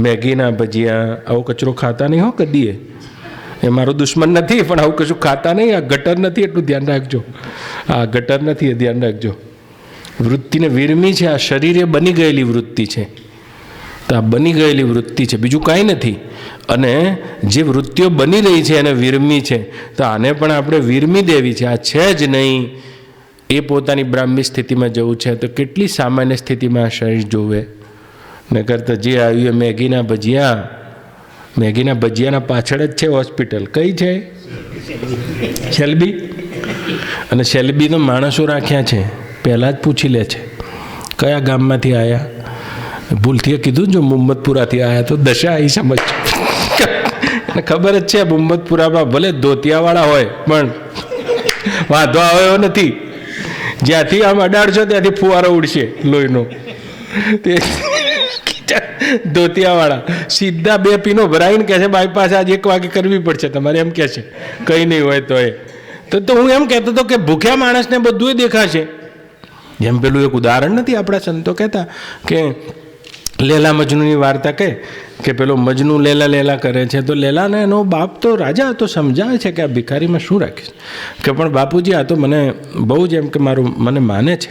[SPEAKER 2] મેગીના ભજીયા, આવો કચરો ખાતા નહીં હો કદીએ. એ મારો દુશ્મન નથી, પણ આવું કશું ખાતા નહીં. આ ગટર નથી, એટલું ધ્યાન રાખજો. આ ગટર નથી, એ ધ્યાન રાખજો. વૃત્તિને વિરમી છે, આ શરીરે બની ગયેલી વૃત્તિ છે. તો આ બની ગયેલી વૃત્તિ છે, બીજું કાંઈ નથી. અને જે વૃત્તિઓ બની રહી છે એને વિરમી છે, તો આને પણ આપણે વિરમી દેવી છે. આ છે જ નહીં, એ પોતાની બ્રાહ્મી સ્થિતિમાં જવું છે તો કેટલી સામાન્ય સ્થિતિમાં આ શરીર જોવે. ને કરતાં જે આવ્યું મેગીના ભજીયા, મેગીના ભજીયાના પાછળ જ છે હોસ્પિટલ. કઈ છે? શેલ્બી. અને શેલ્બીનો માણસો રાખ્યા છે, પહેલાં જ પૂછી લે છે કયા ગામમાંથી આવ્યા. ભૂલથી કીધું જો મુહમ્મદપુરાથી આવ્યા તો દશા આવી સમજ. અને ખબર જ છે મુહમ્મદપુરામાં ભલે ધોતિયાવાળા હોય પણ વાંધો આવ્યો નથી. જ્યાંથી આમ અડાડશો ત્યાંથી ફુવારો ઉડશે લોહીનો. તે ધોતિયાવાળા સીધા 2 પીનો ભરાઈને કહે છે બાયપાસ આજ 1 વાગે કરવી પડશે તમારે, એમ કહે છે. કંઈ નહીં હોય તો એ તો હું એમ કહેતો હતો કે ભૂખ્યા માણસને બધું દેખાશે. જેમ પેલું એક ઉદાહરણ નથી, આપણા સંતો કહેતા કે લેલા મજનૂની વાર્તા કહે કે પેલો મજનુ લેલા કરે છે તો લેલાને એનો બાપ તો રાજા હતો, સમજાવે છે કે આ ભિખારીમાં શું રાખીશ. કે પણ બાપુજી આ તો મને બહુ જ એમ કે મને માને છે,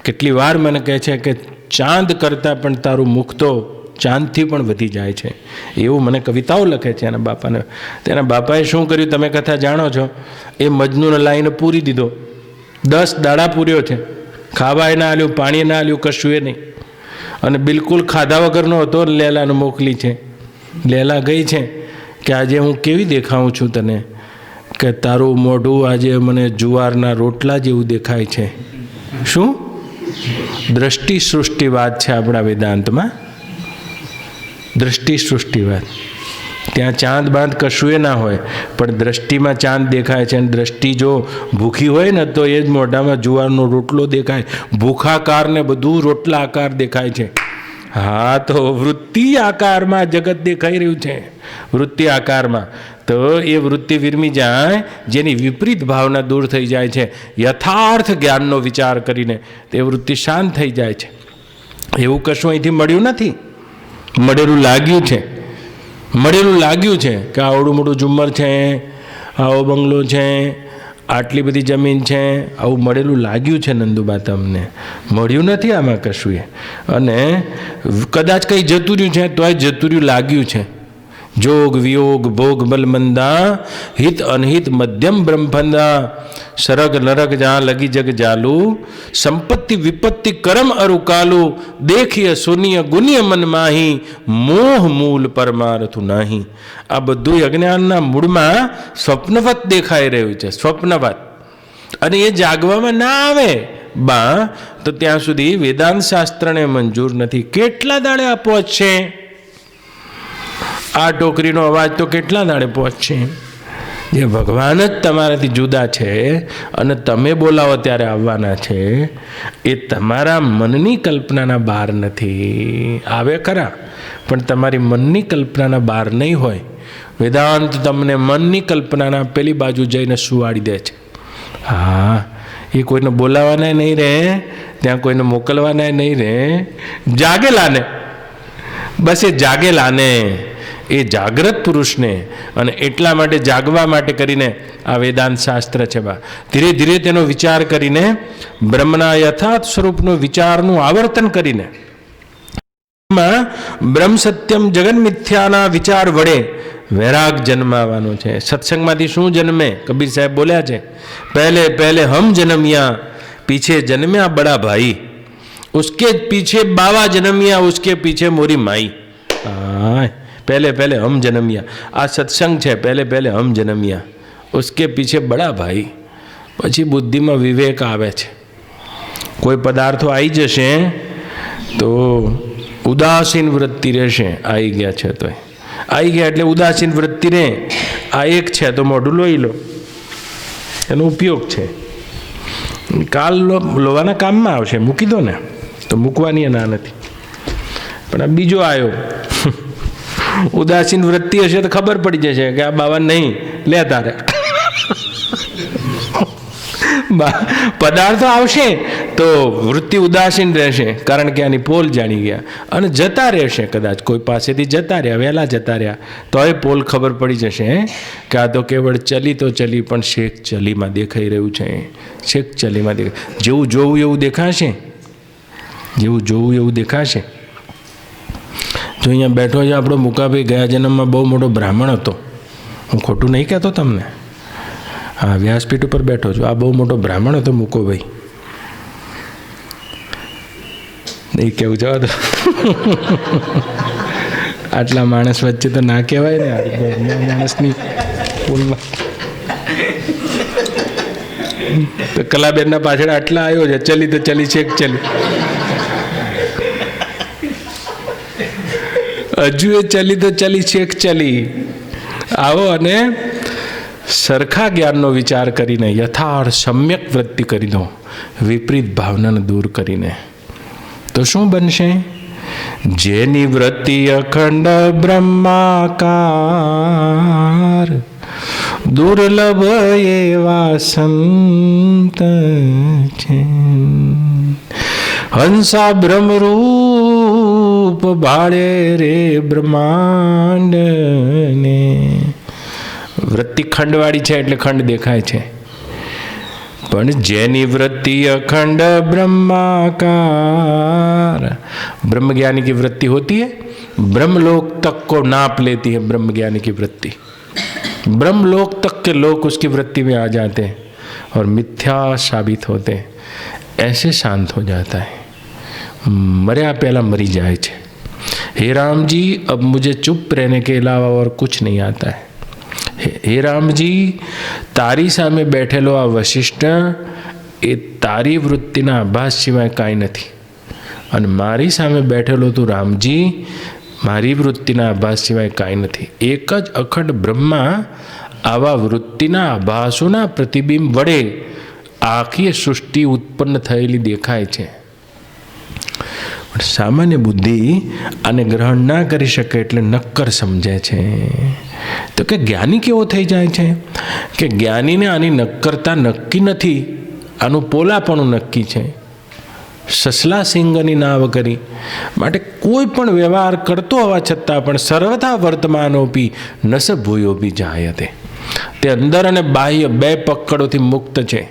[SPEAKER 2] કેટલી વાર મને કહે છે કે ચાંદ કરતાં પણ તારું મુખ તો ચાંદથી પણ વધી જાય છે. એવું મને કવિતાઓ લખે છે એના બાપાને. તેના બાપાએ શું કર્યું તમે કથા જાણો છો. એ મજનૂને લાવીને પૂરી દીધો, 10 દાડા પૂર્યો છે. ખાવાય ના આલ્યું, પાણી ના આલ્યું, કશું એ નહીં. અને બિલકુલ ખાધા વગરનો હતો. લેલાને મોકલી છે. લેલા ગઈ છે કે આજે હું કેવી દેખાઉં છું તને, કે તારું મોઢું આજે મને જુવારના રોટલા જેવું દેખાય છે. શું દ્રષ્ટિ સૃષ્ટિવાદ છે આપણા વેદાંતમાં. દ્રષ્ટિ સૃષ્ટિવાદ. ત્યાં ચાંદ બાંધ કશું એ ના હોય પણ દ્રષ્ટિમાં ચાંદ દેખાય છે. અને દ્રષ્ટિ જો ભૂખી હોય ને તો એ જ મોઢામાં જુવારનો રોટલો દેખાય. ભૂખાકાર ને બધું રોટલા આકાર દેખાય છે. હા, તો વૃત્તિ આકારમાં જગત દેખાઈ રહ્યું છે. વૃત્તિ આકારમાં તો એ વૃત્તિ વિરમી જાય, જેની વિપરીત ભાવના દૂર થઈ જાય છે. યથાર્થ જ્ઞાનનો વિચાર કરીને તે વૃત્તિ શાંત થઈ જાય છે. એવું કશું અહીંથી મળ્યું નથી, મળેલું લાગ્યું છે. મળેલું લાગ્યું છે કે આવડું મોટું ઝુમ્મર છે, આવો બંગલો છે, આટલી બધી જમીન છે, આવું મળેલું લાગ્યું છે. નંદુબા તમને મળ્યું નથી આમાં કશું એ. અને કદાચ કંઈ જતું રહ્યું છે તોય જતું રહ્યું લાગ્યું છે. જોગ વિયોગ ભોગ બલમંદા હિત અનહિત મધ્યમ બ્રહ્મફંદા સરગ નરક જहाँ લગી જગ જાલુ સંપત્તિ વિપત્તિ કરમ અરુકાલુ દેખીય સુનિય ગુનિય મન માહી મોહ મૂલ પરમાર્થુ નાહી. આ બધું અજ્ઞાનના મૂળમાં સ્વપ્નવત દેખાઈ રહ્યું છે, સ્વપ્નવત. અને એ જાગવામાં ના આવે બા તો ત્યાં સુધી વેદાંત શાસ્ત્રને મંજૂર નથી. કેટલા દાડે આ પહોંચશે? આ ટોકરીનો અવાજ તો કેટલા દાડે પહોંચશે? જે ભગવાન જ તમારાથી જુદા છે અને તમે બોલાવો ત્યારે આવવાના છે, એ તમારા મનની કલ્પનાના બહાર નથી. આવે ખરા પણ તમારી મનની કલ્પનાના બહાર નહીં હોય. વેદાંત તમને મનની કલ્પનાના પેલી બાજુ જઈને સુવાડી દે છે. હા, એ કોઈને બોલાવાના નહીં રહે, ત્યાં કોઈને મોકલવાના નહીં રહે. જાગેલાને બસ એ જાગેલાને એ જાગ્રત પુરુષને, અને એટલા માટે જાગવા માટે કરીને આ વેદાંત શાસ્ત્ર છે. ધીરે ધીરે તેનો વિચાર કરીને બ્રહ્મના યથાર્થ સ્વરૂપનો વિચારનું આવર્તન કરીને બ્રહ્મ સત્યમ જગન મિથ્યાના વિચાર વડે વૈરાગ જન્માવાનો છે. સત્સંગમાંથી શું જન્મે? કબીર સાહેબ બોલ્યા છે, પહેલે પહેલે હમ જન્મ્યા, પીછે જન્મ્યા બડા ભાઈ, उसके पीछे बाबा जन्मिया, उसके पीछे मोरी माई. पहले पहले हम जन्मिया. आ सत्संग है. पहले पहले हम जन्मिया, उसके पीछे बड़ा भाई. પછી બુદ્ધિમાં વિવેક આવે છે. કોઈ પદાર્થો આવી જશે તો ઉદાસીન વૃત્તિ રહેશે. આવી ગયા છે તો આવી ગયા એટલે ઉદાસીન વૃત્તિ રહે. આ એક છે તો મોઢું લોહી લો, એનો ઉપયોગ છે. કાલ લોવાના કામમાં આવશે, મૂકી દો ને, તો મૂકવાની ના નથી. પણ આ બીજો આવ્યો, ઉદાસીન વૃત્તિ હશે તો ખબર પડી જશે કે આ બાબા નહીં લે તારે. પદાર્થો આવશે તો વૃત્તિ ઉદાસીન રહેશે, કારણ કે આની પોલ જાણી ગયા, અને જતા રહેશે. કદાચ કોઈ પાસેથી જતા રહ્યા, વહેલા જતા રહ્યા, તો એ પોલ ખબર પડી જશે કે આ તો કેવળ ચલી તો ચલી, પણ શેખ ચલીમાં દેખાઈ રહ્યું છે. શેખ ચલીમાં દેખાય, જેવું જોવું એવું દેખાશે, જેવું જોવું એવું દેખાશે. જો અહીંયા બેઠો છે આપણો મુકાભાઈ, ગયા જન્મમાં બહુ મોટો બ્રાહ્મણ હતો. હું ખોટું નહીં કહેતો તમને. હા, વ્યાસપીઠ ઉપર બેઠો છું. આ બહુ મોટો બ્રાહ્મણ હતો મુકોભાઈ. નહીં કેવું જવા દો. આટલા માણસ વચ્ચે તો ના કહેવાય ને. માણસની પુલમાં તો કલાબેનના પાછળ આટલા આવ્યો છે. ચલી તો ચલી, છેક ચલી. હજુ એ ચલી તો ચલી, છેક ચલી. આવો અને સરખા જ્ઞાનનો વિચાર કરીને યથાર્થ સમ્યક વૃત્તિ કરી દો, વિપરીત ભાવનાને દૂર કરીને. તો શું બનશે? જેની વૃત્તિ અખંડ બ્રહ્માકાર, દુર્લભ એવા સંત છે. હંસા બ્રહ્મરૂપ ભાળે રે બ્રહ્માંડને. વૃત્તિ ખંડવાળી છે એટલે ખંડ દેખાય છે, પણ જેની વૃત્તિ अखंड ब्रह्माकार. ब्रह्मज्ञानी की वृत्ति होती है, ब्रह्मलोक तक को नाप लेती है ब्रह्मज्ञानी की वृत्ति. ब्रह्मलोक तक के लोग उसकी वृत्ति में आ जाते हैं और मिथ्या साबित होते हैं. ऐसे शांत हो जाता है. मर्या पहला मरी जाए छे. हे राम जी, अब मुझे चुप रहने के अलावा और कुछ नहीं आता है. हे रामजी, તારી સામે બેઠેલો આ વશિષ્ઠ એ તારી વૃત્તિના આભાસ સિવાય કાંઈ નથી, અને મારી સામે બેઠેલો તું રામજી મારી વૃત્તિના આભાસ સિવાય કાંઈ નથી. એક જ અખંડ બ્રહ્મા આવા વૃત્તિના આભાસોના પ્રતિબિંબ વડે આખી સૃષ્ટિ ઉત્પન્ન થયેલી દેખાય છે. પણ સામાન્ય બુદ્ધિ આને ગ્રહણ ના કરી શકે એટલે નક્કર સમજે છે. તો કે જ્ઞાની કેવો થઈ જાય છે કે જ્ઞાનીને આની નક્કરતા નક્કી નથી, આનું પોલાપણું નક્કી છે. સસલા સિંગની નાવ કરી માટે કોઈ પણ વ્યવહાર કરતો હોવા છતાં પણ સર્વથા વર્તમાનોપી નસ ભૂયોપી જાયતે. તે અંદર અને બાહ્ય બે પકડોથી મુક્ત છે.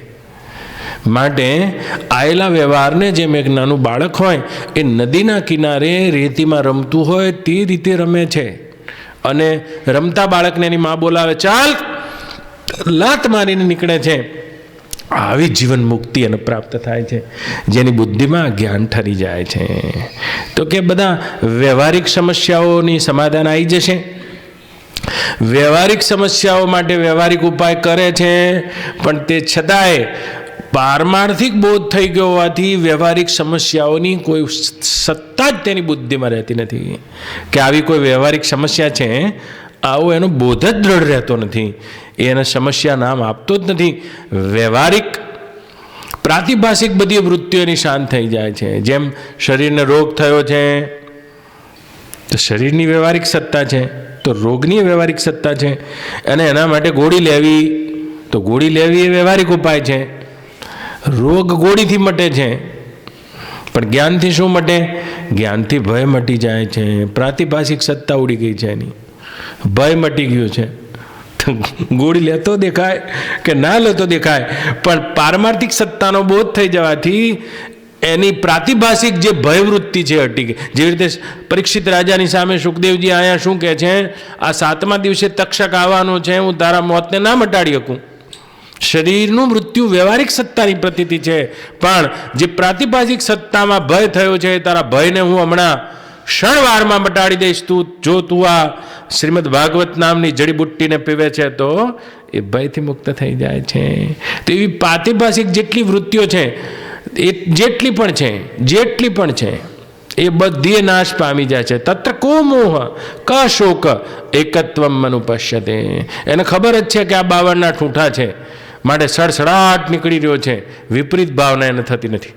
[SPEAKER 2] માટે આયેલા વ્યવહારને જેમ એક નાનું બાળક હોય એ નદીના કિનારે રેતીમાં રમતું હોય તે રીતે રમે છે, અને રમતા બાળકને એની માં બોલાવે ચાલ, લાત મારીને નીકળે છે. આવી જીવન મુક્તિ એને પ્રાપ્ત થાય છે, જેની બુદ્ધિમાં જ્ઞાન ઠરી જાય છે. તો કે બધા વ્યવહારિક સમસ્યાઓની સમાધાન આવી જશે. વ્યવહારિક સમસ્યાઓ માટે વ્યવહારિક ઉપાય કરે છે, પણ તે છતાંય પારમાર્થિક બોધ થઈ ગયો હોવાથી વ્યવહારિક સમસ્યાઓની કોઈ સત્તા જ તેની બુદ્ધિમાં રહેતી નથી કે આવી કોઈ વ્યવહારિક સમસ્યા છે. આવો એનો બોધ જ દ્રઢ રહેતો નથી. એને સમસ્યા નામ આપતો જ નથી. વ્યવહારિક પ્રાતિભાષિક બધી વૃત્તિઓની શાંત થઈ જાય છે. જેમ શરીરને રોગ થયો છે તો શરીરની વ્યવહારિક સત્તા છે, તો રોગની વ્યવહારિક સત્તા છે, અને એના માટે ગોળી લેવી તો ગોળી લેવી એ વ્યવહારિક ઉપાય છે. રોગ ગોળીથી મટે છે, પણ જ્ઞાનથી શું મટે? જ્ઞાનથી ભય મટી જાય છે. પ્રાતિભાષિક સત્તા ઉડી ગઈ છે એની. ભય મટી ગયું છે. ગોળી લેતો દેખાય કે ના લેતો દેખાય, પણ પારમાર્થિક સત્તાનો બોધ થઈ જવાથી એની પ્રાતિભાષિક જે ભયવૃત્તિ છે હટી ગઈ. જેવી રીતે પરીક્ષિત રાજાની સામે સુખદેવજી અહીંયા શું કહે છે, આ 7મા દિવસે તક્ષક આવવાનો છે, હું તારા મોતને ના મટાડી શકું. શરીરનું મૃત્યુ વ્યવહારિક સત્તાની પ્રતીતિ છે, પણ જે પ્રાતિભાષિક સત્તામાં ભય થયો છે, તારા ભયને હું હમણાં ક્ષણવારમાં મટાડી દઈશ. જો તું આ શ્રીમદ ભાગવત નામની જડીબુટ્ટીને પીવે છે તો એ ભયથી મુક્ત થઈ જાય છે. તો એવી પ્રાતિભાષિક જેટલી વૃત્તિઓ છે, એ જેટલી પણ છે એ બધી નાશ પામી જાય છે. તત્ર કો મોહ ક શોક એકત્વમ મનુપશ્યતે. એને ખબર જ છે કે આ બાવળના ઠૂંઠા છે, માટે સડસડાટ નીકળી રહ્યો છે, વિપરીત ભાવના એને થતી નથી.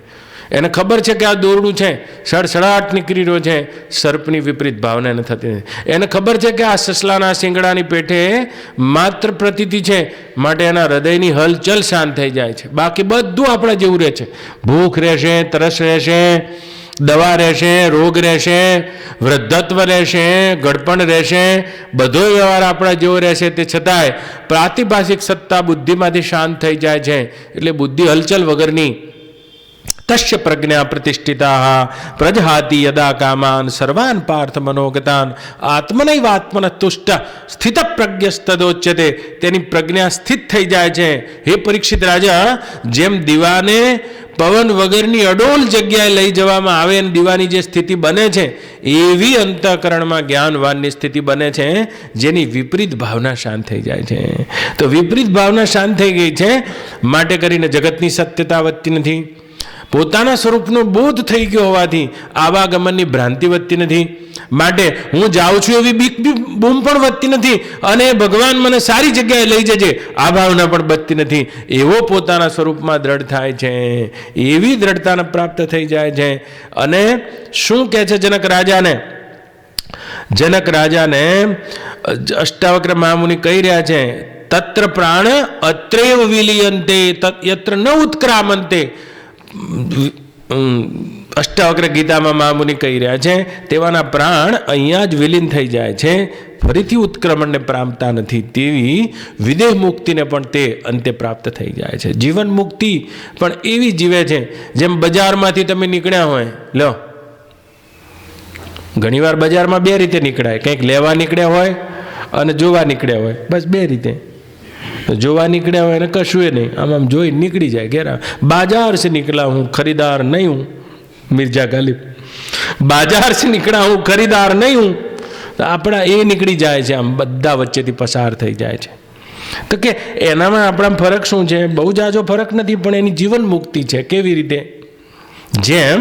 [SPEAKER 2] એને ખબર છે કે આ દોરડું છે, સડસડાટ નીકળી રહ્યો છે, સર્પની વિપરીત ભાવના એને થતી નથી. એને ખબર છે કે આ સસલાના શિંગડાની પેઠે માત્ર પ્રતીતિ છે, માટે એના હૃદયની હલચલ શાંત થઈ જાય છે. બાકી બધું આપણા જેવું રહે છે. ભૂખ રહેશે, તરસ રહેશે, દવા રહેશે, રોગ રહેશે, વૃદ્ધત્વ રહેશે, ગડપણ રહેશે, બધો વ્યવહાર આપણા જેવો રહેશે. તે છતાંય પ્રાતિભાષિક સત્તા બુદ્ધિમાંથી શાંત થઈ જાય છે. એટલે બુદ્ધિ હલચલ વગરની તસ્ય પ્રજ્ઞા પ્રતિષ્ઠિતા પ્રજહાતિ યદા કામાન સર્વાન પાર્થ મનોગતાન આત્મનૈવાત્મન તુષ્ટ સ્થિત પ્રજ્ઞસ્તદોચ્યતે. તેની પ્રજ્ઞા સ્થિત થઈ જાય છે. હે પરીક્ષિત રાજા, જેમ દીવાને પવન વગરની અડોલ જગ્યાએ લઈ જવામાં આવે અને દીવાની જે સ્થિતિ બને છે, એવી અંતઃકરણમાં જ્ઞાનવાનની સ્થિતિ બને છે, જેની વિપરીત ભાવના શાંત થઈ જાય છે. તો વિપરીત ભાવના શાંત થઈ ગઈ છે, માટે કરીને જગતની સત્યતા વધતી નથી. પોતાના સ્વરૂપનો બોધ થઈ ગયો હોવાથી આવાગમનની ભ્રાંતિ વધતી નથી. માટે હું જાઉં છું એવી બીક બૂમ પણ વધતી નથી, અને ભગવાન મને સારી જગ્યાએ લઈ જજે આ ભાવના પણ વધતી નથી. એવો પોતાના સ્વરૂપમાં દ્રઢ થાય છે, એવી દ્રઢતાને પ્રાપ્ત થઈ જાય છે. અને શું કહે છે જનક રાજાને અષ્ટાવક્ર મહામુનિ કહી રહ્યા છે, તત્ર પ્રાણ અત્રેવ વિલીયંતે યત્ર ન ઉત્ક્રામંતે. અષ્ટાવક્ર ગીતામાં મહામુનિ કહી રહ્યા છે, તેવાના પ્રાણ અહીંયા જ વિલીન થઈ જાય છે, ફરીથી ઉત્ક્રમણને પામતા નથી. તેવી વિદેહ મુક્તિને પણ તે અંતે પ્રાપ્ત થઈ જાય છે. જીવન મુક્તિ પણ એવી જીવે છે જેમ બજારમાંથી તમે નીકળ્યા હોય. લો, ઘણીવાર બજારમાં બે રીતે નીકળાય, કંઈક લેવા નીકળ્યા હોય અને જોવા નીકળ્યા હોય, બસ બે રીતે. જોવા નીકળ્યા હોય ને કશું એ નહીં, આમ જોઈ નીકળી જાય ઘેરા. बाजार से निकला हूँ खरीदार नहीं हूँ, मिर्जा गालिब. बाजार से निकला हूँ खरीदार नहीं हूँ. તો આપણા એ નીકળી જાય છે, આમ બધા વચ્ચેથી પસાર થઈ જાય છે. તો કે એનામાં આપણા ફરક શું છે? બહુ જાજો ફરક નથી, પણ એની જીવન મુક્તિ છે. કેવી રીતે? જેમ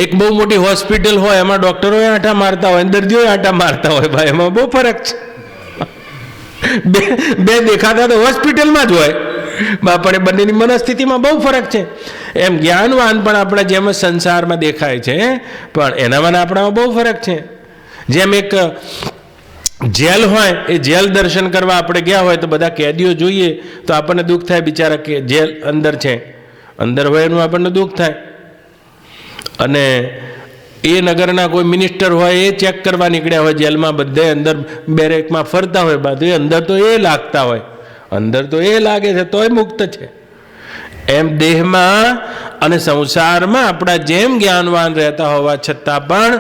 [SPEAKER 2] એક બહુ મોટી હોસ્પિટલ હોય, એમાં ડૉક્ટરો આંટા મારતા હોય, દર્દીઓ આંટા મારતા હોય, ભાઈ એમાં બહુ ફરક છે. બે દેખાતા તો હોસ્પિટલમાં જ હોય, પણ બંનેની મનસ્થિતિમાં બહુ ફરક છે. એમ જ્ઞાનવાન પણ આપણા જેમ સંસારમાં દેખાય છે, પણ એનામાં આપણામાં બહુ ફરક છે. જેમ એક જેલ હોય, એ જેલ દર્શન કરવા આપણે ગયા હોય તો બધા કેદીઓ જોઈએ તો આપણને દુઃખ થાય, બિચારા કે જેલ અંદર છે, અંદર હોય એનું આપણને દુઃખ થાય. અને એ નગરના કોઈ મિનિસ્ટર હોય, એ ચેક કરવા નીકળ્યા હોય જેલમાં, બધે અંદર બેરેકમાં ફરતા હોય, બધું અંદર તો એ લાગતા હોય, અંદર તો એ લાગે છે તોય મુક્ત છે. એમ દેહમાં અને સંસારમાં આપણા જેમ જ્ઞાનવાન રહેતા હોવા છતાં પણ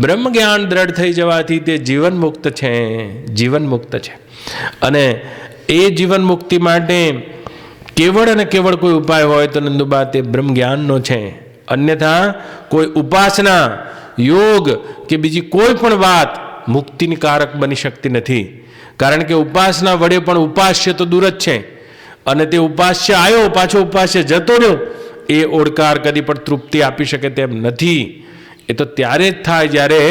[SPEAKER 2] બ્રહ્મ જ્ઞાન દ્રઢ થઈ જવાથી તે જીવન મુક્ત છે, જીવન મુક્ત છે. અને એ જીવન મુક્તિ માટે કેવળ અને કેવળ કોઈ ઉપાય હોય તો નંદુબા તે બ્રહ્મ જ્ઞાનનો છે. અન્યથા કોઈ ઉપાસના, યોગ કે બીજી કોઈ પણ વાત મુક્તિની કારક બની શકતી નથી. કારણ કે ઉપાસના વડે પણ ઉપાસ્ય તો દૂર જ છે, અને તે ઉપાસ્ય આવ્યો પાછો ઉપાસ્ય જતો રહ્યો, એ ઓડકાર કદી પણ તૃપ્તિ આપી શકે તેમ નથી. એ તો ત્યારે જ થાય જ્યારે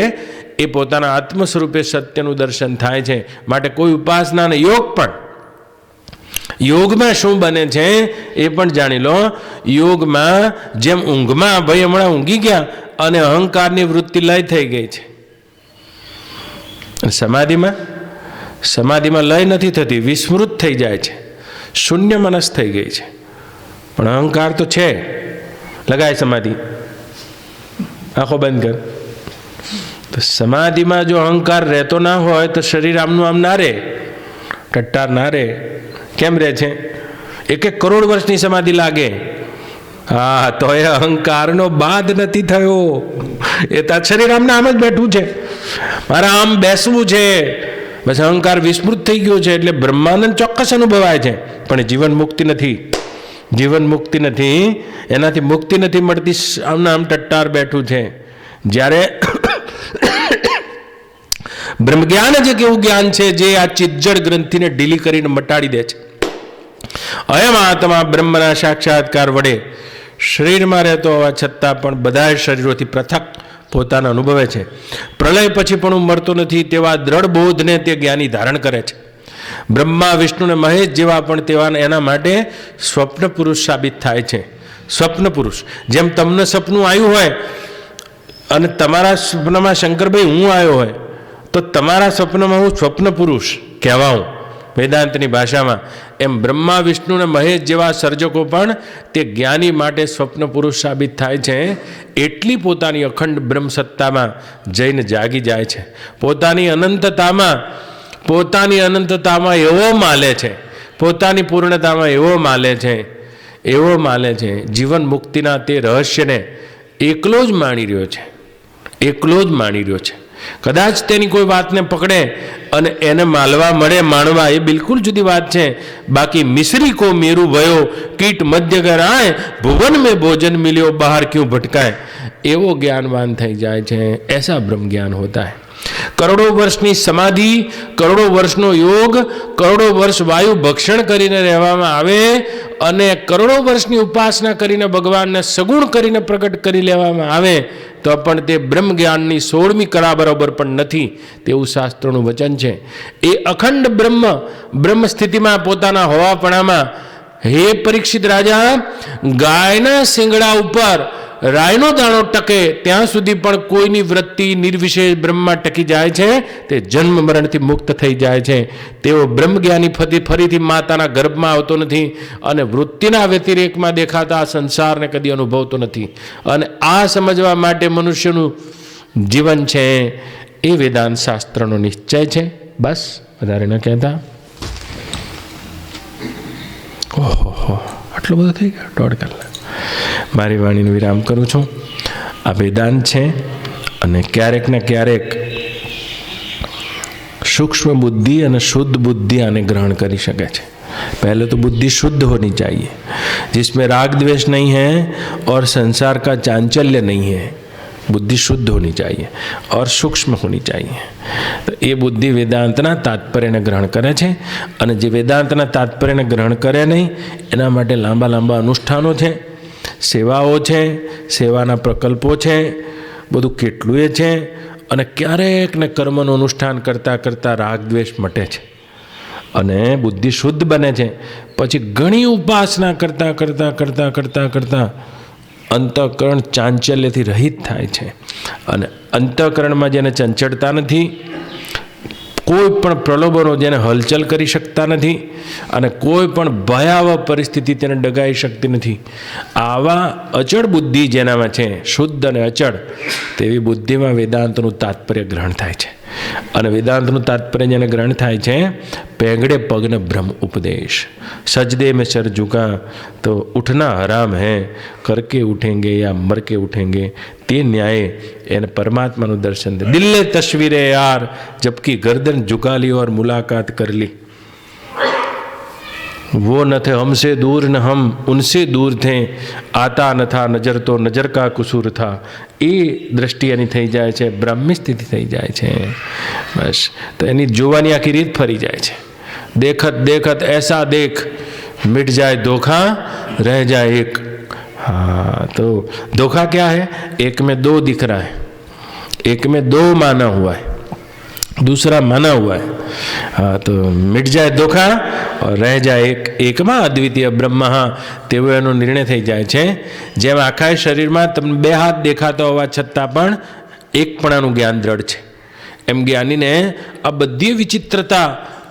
[SPEAKER 2] એ પોતાના આત્મ સ્વરૂપે સત્યનું દર્શન થાય છે. માટે કોઈ ઉપાસના અને યોગ પણ, યોગમાં શું બને છે એ પણ જાણી લો. યોગમાં જેમ ઊંઘમાં, ભાઈ હમણાં ઊંઘી ગયા અને અહંકારની વૃત્તિ લય થઈ ગઈ છે. સમાધિમાં લય નથી થતી, વિસ્મૃત થઈ જાય છે, શૂન્ય મનસ થઈ ગઈ છે, પણ અહંકાર તો છે. લગાય સમાધિ, આંખો બંધ કર, તો સમાધિમાં જો અહંકાર રહેતો ના હોય તો શરીર આમનું આમ ના રહે, ટટ્ટાર ના રહે. કેમ રહે છે? 1 કરોડ વર્ષની સમાધિ લાગે. હા, તો એ અહંકારનો બાદ નથી થયો. એ તો શરીર આમને આમ જ બેઠું છે, મારે આમ બેસવું છે, બસ અહંકાર વિસ્મૃત થઈ ગયો છે. એટલે બ્રહ્માનંદ ચોક્કસ અનુભવાય છે, પણ જીવન મુક્તિ નથી. જીવન મુક્તિ નથી, એનાથી મુક્તિ નથી મળતી. આમને આમ ટટ્ટાર બેઠું છે. જ્યારે બ્રહ્મજ્ઞાન જ એક એવું જ્ઞાન છે જે આ ચિત્તજડ ગ્રંથિને ઢીલી કરીને મટાડી દે છે. અયમ આત્મા બ્રહ્મના સાક્ષાત્કાર વડે શરીરમાં રહેતો હોવા છતાં પણ બધા શરીરોથી પૃથક પોતાના અનુભવે છે. પ્રલય પછી પણ હું મરતો નથી તેવા દ્રઢ બોધને તે જ્ઞાની ધારણ કરે છે. બ્રહ્મા વિષ્ણુ અને મહેશ જેવા પણ તેવા એના માટે સ્વપ્ન પુરુષ સાબિત થાય છે. સ્વપ્ન પુરુષ, જેમ તમને સપનું આવ્યું હોય અને તમારા સ્વપ્નમાં શંકરભાઈ હું આવ્યો હોય, તો તમારા સ્વપ્નમાં હું સ્વપ્ન પુરુષ કહેવાઉં વેદાંતની ભાષામાં, એમ બ્રહ્મા વિષ્ણુ અને મહેશ જેવા સર્જકો પણ તે જ્ઞાની માટે સ્વપ્ન પુરુષ સાબિત થાય છે. એટલી પોતાની અખંડ બ્રહ્મ સત્તામાં જઈને જાગી જાય છે. પોતાની અનંતતામાં એવો માલે છે, પોતાની પૂર્ણતામાં એવો માલે છે. જીવન મુક્તિના તે રહસ્યને એકલો જ માણી રહ્યો છે. કદાચ તેની કોઈ વાતને પકડે અને એને માણવા એ બિલકુલ જુદી વાત છે. બાકી મિશ્રી કો મેરુ ભયો કીટ મધ્ય કર આય ભુવન મેં ભોજન મિલ્યો બહાર ક્यों ભટકાય, એવો જ્ઞાનવાન થઈ જાય છે. એસા બ્રહ્મ જ્ઞાન હોતા है. કરોડો વર્ષની સમાધિ, કરોડો વર્ષનો યોગ, કરોડો વર્ષ વાયુ ભક્ષણ કરીને રહેવામાં આવે અને કરોડો વર્ષની ઉપાસના કરીને ભગવાનને સગુણ કરીને પ્રગટ કરી લેવામાં આવે તો પણ તે બ્રહ્મ જ્ઞાનની 16મી કળા બરાબર પણ નથી, તેવું શાસ્ત્રોનું વચન છે. એ અખંડ બ્રહ્મ સ્થિતિમાં પોતાના હોવાપણામાં, હે પરીક્ષિત રાજા, ગાયના શિંગડા ઉપર રાયનો દાણો ટકે ત્યાં સુધી પણ કોઈની વૃત્તિ નિર્વિશેષ બ્રહ્મમાં ટકી જાય છે, તે જન્મ મરણથી મુક્ત થઈ જાય છે. તેઓ બ્રહ્મજ્ઞાની ફરીથી માતાના ગર્ભમાં આવતો નથી અને વૃત્તિના વ્યતિરેકમાં દેખાતા આ સંસારને કદી અનુભવતો નથી. અને આ સમજવા માટે મનુષ્યનું જીવન છે એ વેદાંત શાસ્ત્રનો નિશ્ચય છે. બસ, વધારે ન કહેતા. ઓહો, આટલો બધો થઈ ગયો, 1.5 કલાક. મારી વાણીનો વિરામ કરું છું. આ વેદાંત છે અને ક્યારેક ને ક્યારેક सूक्ष्म बुद्धि और शुद्ध बुद्धि आने ग्रहण कर सके। पहले तो बुद्धि शुद्ध होनी चाहिए, जिसमें राग द्वेष नहीं है और संसार का चांचल्य नहीं है। बुद्धि शुद्ध होनी चाहिए और सूक्ष्म होनी चाहिए। तो ये बुद्धि वेदांतना तात्पर्य ग्रहण करे छे अने जे वेदांतना तात्पर्य ग्रहण करे नहीं एना माटे लांबा लांबा अनुष्ठानों छे, सेवाओं छे, सेवाना प्रकल्पो छे, बधुं केटलुं छे। अने क्यारेक ने कर्मનું अनुष्ठान करता करता राग द्वेष मटे छे अने बुद्धि शुद्ध बने छे। पछी घणी उपासना करता करता करता करता करता अंतःकरण चांचल्यथी रहित थाय छे अने अंतःकरणमां जेने चंचलता नथी, कोईपण प्रलोभनो जेने हलचल करी शकता नहीं अने कोईपण भयावह परिस्थिति तेने डगाई शकती नहीं, आवा अचड़ बुद्धि जेनामां छे, शुद्ध अने अचड़ तेवी बुद्धिमां वेदांतनुं तात्पर्य ग्रहण थाय छे। अने वेदांतनुं तात्पर्य जेने ग्रहण थाय छे, पेंगड़े पग ने ब्रह्म उपदेश, सजदे में सर झुका तो उठना हराम है, करके उठेंगे या मर के उठेंगे, ते न्याय एने परमात्मानुं दर्शन दे। दिल ने तस्वीरें यार जबकि गर्दन झुका ली और मुलाकात कर ली, वो न थे हमसे दूर न हम उनसे दूर थे, आता न था नजर तो नजर का कसूर था। ये दृष्टि एनी थई जाए छे, ब्राह्मी स्थिति थई जाए छे। बस तो एनी जोवानी आखी रीत फरी जाए छे। देखत देखत ऐसा देख, मिट जाए धोखा रह जाए एक। हाँ, तो धोखा क्या है? एक में दो दिख रहा है, एक में दो माना हुआ है, दूसरा माना हुआ है। हाँ, तो मिट जाए धोखा और रह जाए एक, एक में अद्वितीय ब्रह्म। तेवो एनो निर्णय थई जाए छे। जेम आखा शरीर में तमने बे हाथ देखाता होवा छतां पण एकपणानुं ज्ञान दृढ़ छे, एम ज्ञानी ने आ बधी विचित्रता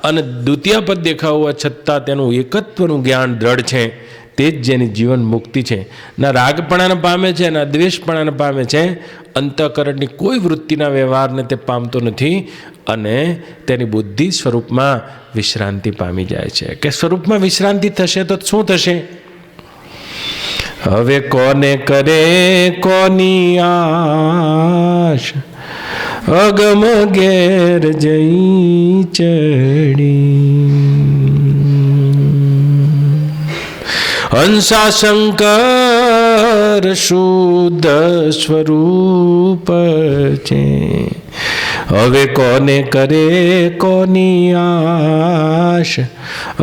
[SPEAKER 2] अने द्वितीय पद देखा होवा छतां तेनुं एकत्वनुं ज्ञान दृढ़ छे। ते ज जेनी जीवन मुक्ति है। ना रागपणाने पामे छे, ना द्वेषपणाने पामे छे અંતઃકરણની કોઈ વૃત્તિના વ્યવહારને તે પામતો નથી અને તેની બુદ્ધિ સ્વરૂપમાં વિશ્રાંતિ પામી જાય છે. કે સ્વરૂપમાં વિશ્રાંતિ થશે તો શું થશે? હવે કોને કરે કોની આશ, અગમ ઘેર જઈ ચડી. હંસા શંકર શુદ્ધ સ્વરૂપ છે, હવે કોને કરે કોની આશ,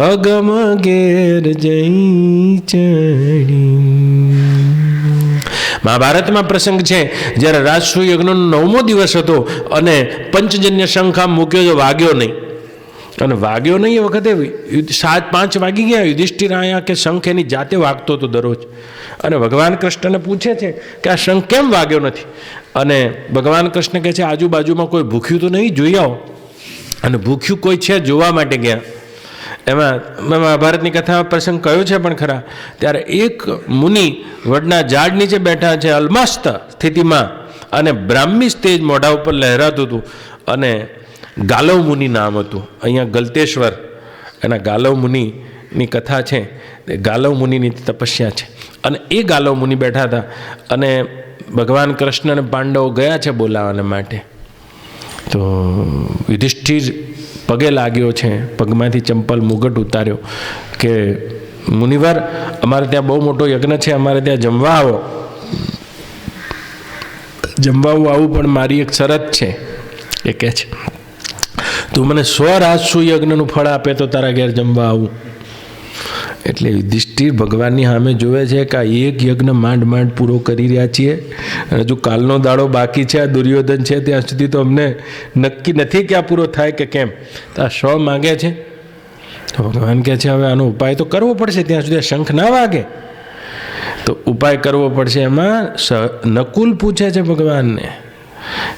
[SPEAKER 2] અગમ ઘેર જઈ ચડી. મહાભારતમાં પ્રસંગ છે જ્યારે રાજસૂય યજ્ઞનો 9મો દિવસ હતો અને પંચજન્ય શંખ આમ મૂક્યો તો વાગ્યો નહીં. અને વાગ્યો નહીં એ વખતે 4-5 વાગી ગયા. યુધિષ્ઠિર આયા કે શંખ એની જાતે વાગતો હતો દરરોજ. અને ભગવાન કૃષ્ણને પૂછે છે કે આ શંખ કેમ વાગ્યો નથી? અને ભગવાન કૃષ્ણ કહે છે આજુબાજુમાં કોઈ ભૂખ્યું તો નહીં, જોઈ આવો. અને ભૂખ્યું કોઈ છે જોવા માટે ગયા. એમાં મહાભારતની કથામાં પ્રસંગ કયો છે પણ ખરા. ત્યારે એક મુનિ વડના ઝાડ નીચે બેઠા છે અલમસ્ત સ્થિતિમાં, અને બ્રાહ્મી તેજ મોઢા ઉપર લહેરાતું હતું. અને ગાલવ મુનિ નામ હતું. અહીંયા ગલતેશ્વર એના ગાલવ મુનિની કથા છે. ગાલવ મુનિની તપસ્યા છે. અને એ ગાલવ મુનિ બેઠા હતા અને ભગવાન કૃષ્ણ અને પાંડવો ગયા છે બોલાવવાના માટે. તો યુધિષ્ઠિર પગે લાગ્યો છે, પગમાંથી ચંપલ મુગટ ઉતાર્યો કે મુનિવર, અમારે ત્યાં બહુ મોટો યજ્ઞ છે, અમારે ત્યાં જમવા આવો. જમવા આવું, પણ મારી એક શરત છે. એ કહે છે તું મને 100 રાજસૂય યજ્ઞનું ફળ આપે તો તારા ઘેર જમવા આવું. એટલે યુધિષ્ઠિર ભગવાનની સામે જોવે છે કે આ એક યજ્ઞ માંડ માંડ પૂરો કરી રહ્યા છીએ, હજુ કાલનો દાડો બાકી છે. આ દુર્યોધન છે ત્યાં સુધી તો અમને નક્કી નથી કે આ પૂરો થાય કે કેમ. તો આ 100 માગે છે. તો ભગવાન કહે છે હવે આનો ઉપાય તો કરવો પડશે, ત્યાં સુધી શંખ ના વાગે. તો ઉપાય કરવો પડશે. એમાં નકુલ પૂછે છે ભગવાનને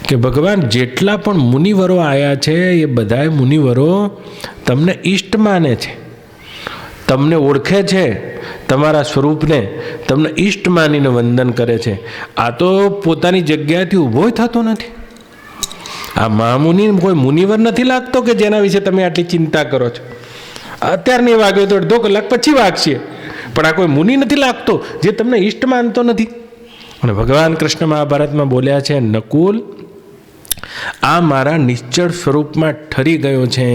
[SPEAKER 2] કે ભગવાન જેટલા પણ મુનિવરો આવ્યા છે એ બધાય મુનિવરો તમને ઈષ્ટ માને છે, તમને ઓળખે છે, તમારા સ્વરૂપને તમને ઈષ્ટ માનીને વંદન કરે છે. આ તો પોતાની જગ્યાએથી ઊભો થતો નથી. આ મહામુનિ કોઈ મુનિવર નથી લાગતો કે જેના વિશે તમે આટલી ચિંતા કરો છો. અત્યારે નહીં વાગ્યો તો અડધો કલાક પછી વાગશે, પણ આ કોઈ મુનિ નથી લાગતો જે તમને ઈષ્ટ માનતો નથી. અને ભગવાન કૃષ્ણ મહાભારતમાં બોલ્યા છે નકુલ, આ મારા નિશ્ચળ સ્વરૂપમાં ઠરી ગયો છે,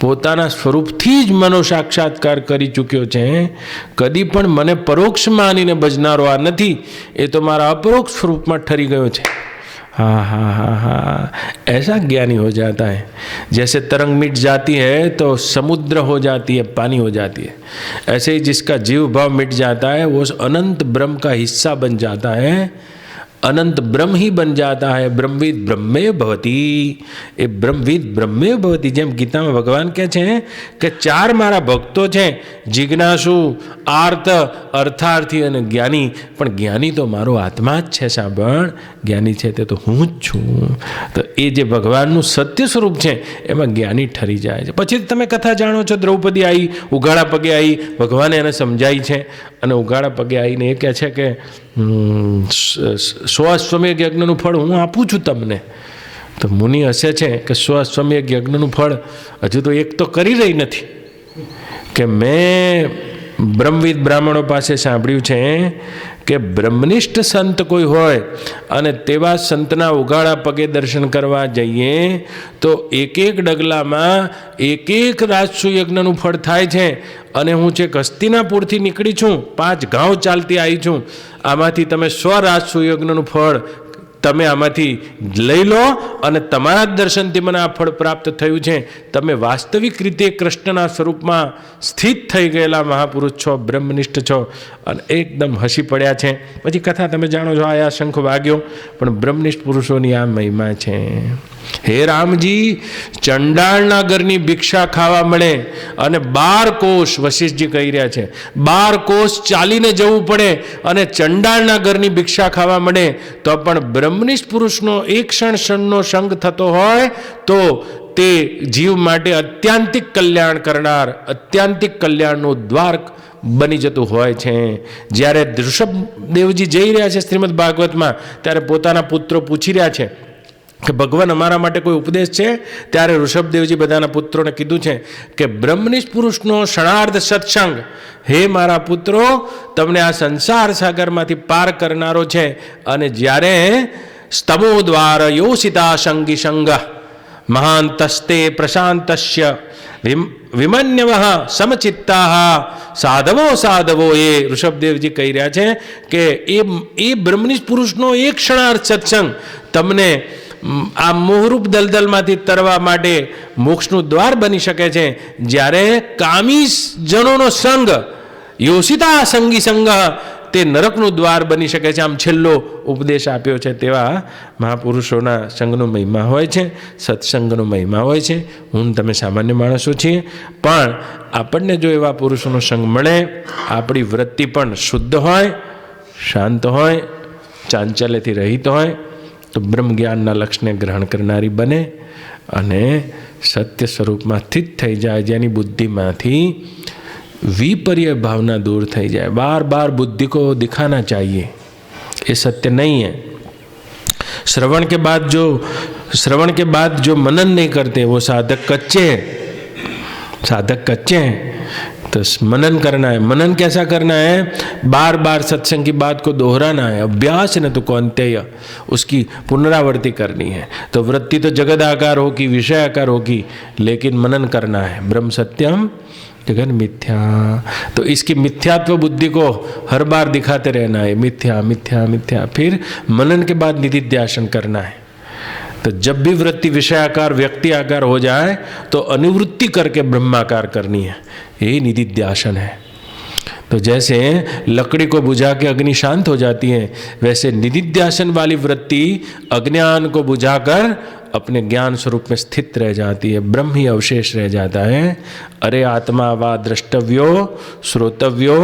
[SPEAKER 2] પોતાના સ્વરૂપથી જ મનો સાક્ષાત્કાર કરી ચૂક્યો છે. કદી પણ મને પરોક્ષ માનીને ભજનારો આ નથી, એ તો મારા અપરોક્ષ સ્વરૂપમાં ઠરી ગયો છે. हाँ हाँ हाँ हाँ, ऐसा ज्ञानी हो जाता है जैसे तरंग मिट जाती है तो समुद्र हो जाती है, पानी हो जाती है. ऐसे ही जिसका जीव भाव मिट जाता है वो अनंत ब्रह्म का हिस्सा बन जाता है, अनंत ब्रह्म ही बन जाता है. ब्रह्मविद ब्रह्मे भवती, એ બ્રહ્મવિદ બ્રહ્મે ભવતી. જેમ ગીતામાં ભગવાન કહે છે કે 4 મારા ભક્તો છે, જિજ્ઞાસુ, આર્ત, અર્થાર્થી અને જ્ઞાની. પણ જ્ઞાની તો મારો આત્મા જ છે. સાંભળ, જ્ઞાની છે તે તો હું જ છું. તો એ જે ભગવાનનું સત્ય સ્વરૂપ છે એમાં જ્ઞાની ઠરી જાય છે. પછી તમે કથા જાણો છો, દ્રૌપદી આવી, ઉઘાડા પગે આવી, ભગવાને એને સમજાઈ છે. અને ઉઘાડા પગે આવીને એ કહે છે કે 100 અશ્વમેઘ યજ્ઞનું ફળ હું આપું છું તમને. તો મુનિ હસે છે કે 100 અશ્વમેઘ યજ્ઞનું ફળ હજુ તો એક તો કરી રહી નથી. કે મેં બ્રહ્મવિદ બ્રાહ્મણો પાસે સાંભળ્યું છે કે બ્રહ્મનિષ્ઠ સંત કોઈ હોય અને તેવા સંતના ઉઘાડા પગે દર્શન કરવા જઈએ તો એક ડગલામાં એક રાજસૂય યજ્ઞનું ફળ થાય છે. અને હું છે હસ્તિનાપુરથી નીકળી છું, 5 ગાંવ ચાલતી આવી છું, આમાંથી તમે 100 રાજસૂય યજ્ઞનું ફળ તમે આમાંથી લઈ લો અને તમારા જ દર્શનથી મને આ ફળ પ્રાપ્ત થયું છે. તમે વાસ્તવિક રીતે કૃષ્ણના સ્વરૂપમાં સ્થિત થઈ ગયેલા મહાપુરુષ છો, બ્રહ્મનિષ્ઠ છો. અને એકદમ હસી પડ્યા છે. પછી કથા તમે જાણો છો, આ શંખ વાગ્યો. પણ બ્રહ્મનિષ્ઠ પુરુષોની આ મહિમા છે. હે રામજી, ચંડાળના ઘરની ભિક્ષા ખાવા મળે અને 12 કોષ, વશિષ્ઠજી કહી રહ્યા છે, 12 કોષ ચાલીને જવું પડે અને ચંડાળના ઘરની ભિક્ષા ખાવા મળે તો પણ બ્રહ્મનિષ્ઠ પુરુષનો એક ક્ષણનો સંગ થતો હોય તો તે જીવ માટે અત્યાંતિક કલ્યાણ કરનાર, અત્યાંતિક કલ્યાણનું દ્વાર બની જતું હોય છે. જ્યારે ઋષભદેવજી જઈ રહ્યા છે શ્રીમદ ભાગવતમાં, ત્યારે પોતાના પુત્રો પૂછી રહ્યા છે કે ભગવાન અમારા માટે કોઈ ઉપદેશ છે? ત્યારે ઋષભદેવજી બધાના પુત્રોને કીધું છે કે બ્રહ્મનિષ્ઠ પુરુષનો ક્ષણાર્ધ સત્સંગ, હે મારા પુત્રો, તમને આ સંસાર સાગરમાંથી પાર કરનારો છે. અને જ્યારે સ્તમોદ્વાર યોષિતા સંગી સંગ મહાંતસ્તે પ્રશાંતસ્ય વિમન્યવ સમચિત્તા સાધવો સાધવો, એ ઋષભદેવજી કહી રહ્યા છે કે એ બ્રહ્મનિષ્ઠ પુરુષનો એક ક્ષણાર્થ સત્સંગ તમને આ મોહરૂપ દલદલમાંથી તરવા માટે મોક્ષનું દ્વાર બની શકે છે. જ્યારે કામી જનોનો સંગ યોષિતા સંગી સંગ, તે નરકનું દ્વાર બની શકે છે. આમ છેલ્લો ઉપદેશ આપ્યો છે. તેવા મહાપુરુષોના સંગનો મહિમા હોય છે, સત્સંગનો મહિમા હોય છે. હું તમે સામાન્ય માણસો છીએ, પણ આપણને જો એવા પુરુષોનો સંગ મળે, આપણી વૃત્તિ પણ શુદ્ધ હોય, શાંત હોય, ચાંચલ્યથી રહિત હોય, તો બ્રહ્મ જ્ઞાનના લક્ષ્યને ગ્રહણ કરનારી બને અને સત્ય સ્વરૂપમાં સ્થિત થઈ જાય, જેની બુદ્ધિમાંથી विपर्य भावना दूर થઈ जाए. बार बार बुद्धि को दिखाना चाहिए ये सत्य नहीं है. श्रवण के बाद जो मनन नहीं करते वो साधक कच्चे हैं. तो मनन करना है. मनन कैसा करना है? बार बार सत्संग की बात को दोहराना है. अभ्यास न तो कौन्तेय, उसकी पुनरावृत्ति करनी है. तो वृत्ति तो जगदाकार होगी, विषयाकार होगी, लेकिन मनन करना है. ब्रह्म सत्यम जगन मिथ्या. तो इसकी मिथ्यात्व बुद्धि को हर बार दिखाते रहना है. मिथ्या मिथ्या मिथ्या. फिर मनन के बाद निधिध्यासन करना है. तो जब भी वृत्ति विषयाकार व्यक्ति आकार हो जाए तो अनुवृत्ति करके ब्रह्माकार करनी है. यही निधिध्यासन है. तो जैसे लकड़ी को बुझा के अग्नि शांत हो जाती है, वैसे निधिध्यासन वाली वृत्ति अज्ञान को बुझाकर अपने ज्ञान स्वरूप में स्थित रह जाती है. ब्रह्म ही अवशेष रह जाता है. अरे आत्मा वा द्रष्टव्यो श्रोतव्यो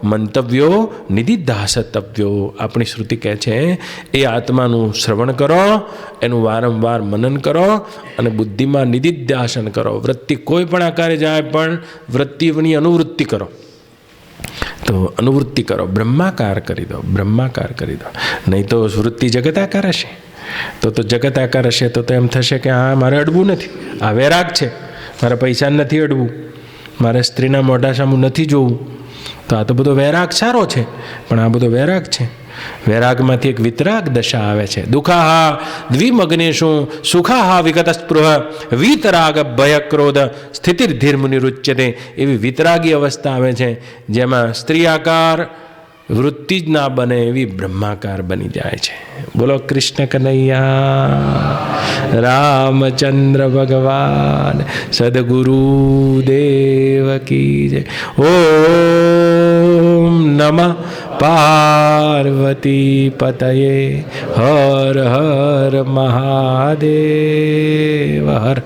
[SPEAKER 2] मंतव्यो निधिध्यासतव्यो. अपनी श्रुति कहे छे ए आत्माનું શ્રવણ કરો, એનું વારંવાર મનન કરો અને બુદ્ધિમાં નિધિધ્યાસન કરો. વૃત્તિ કોઈ પણ આકારે જાય પણ વૃત્તિની અનુવૃત્તિ કરો. તો અનુવૃત્તિ કરો, બ્રહ્માકાર કરી દો, બ્રહ્માકાર કરી દો. નહીં તો વૃત્તિ જગતાકાર હશે. તો જગતાકાર હશે તો એમ થશે કે હા, મારે અડવું નથી, આ વૈરાગ છે, મારે પૈસા નથી અડવું, મારે સ્ત્રીના મોઢા સામું નથી જોવું. તો આ તો બધો વૈરાગ સારો છે, પણ આ બધો વૈરાગ છે. વૈરાગમાંથી એક વિતરાગ દશા આવે છે. દુઃખાહા દ્વિમગ્નેશુ સુખાહા વિગત સ્પૃહ વિતરાગ ભય ક્રોધ સ્થિતિર્ધીર મુનિરુચ્યતે. એવી વિતરાગી અવસ્થા આવે છે જેમાં સ્ત્રીઆકાર વૃત્તિ જ ના બને, એવી બ્રહ્માકાર બની જાય છે. બોલો કૃષ્ણ કનૈયા રામચંદ્ર ભગવાન સદગુરુ દેવ કી જય. ઓમ નમઃ પાર્વતી પતયે હર હર મહાદેવ હર.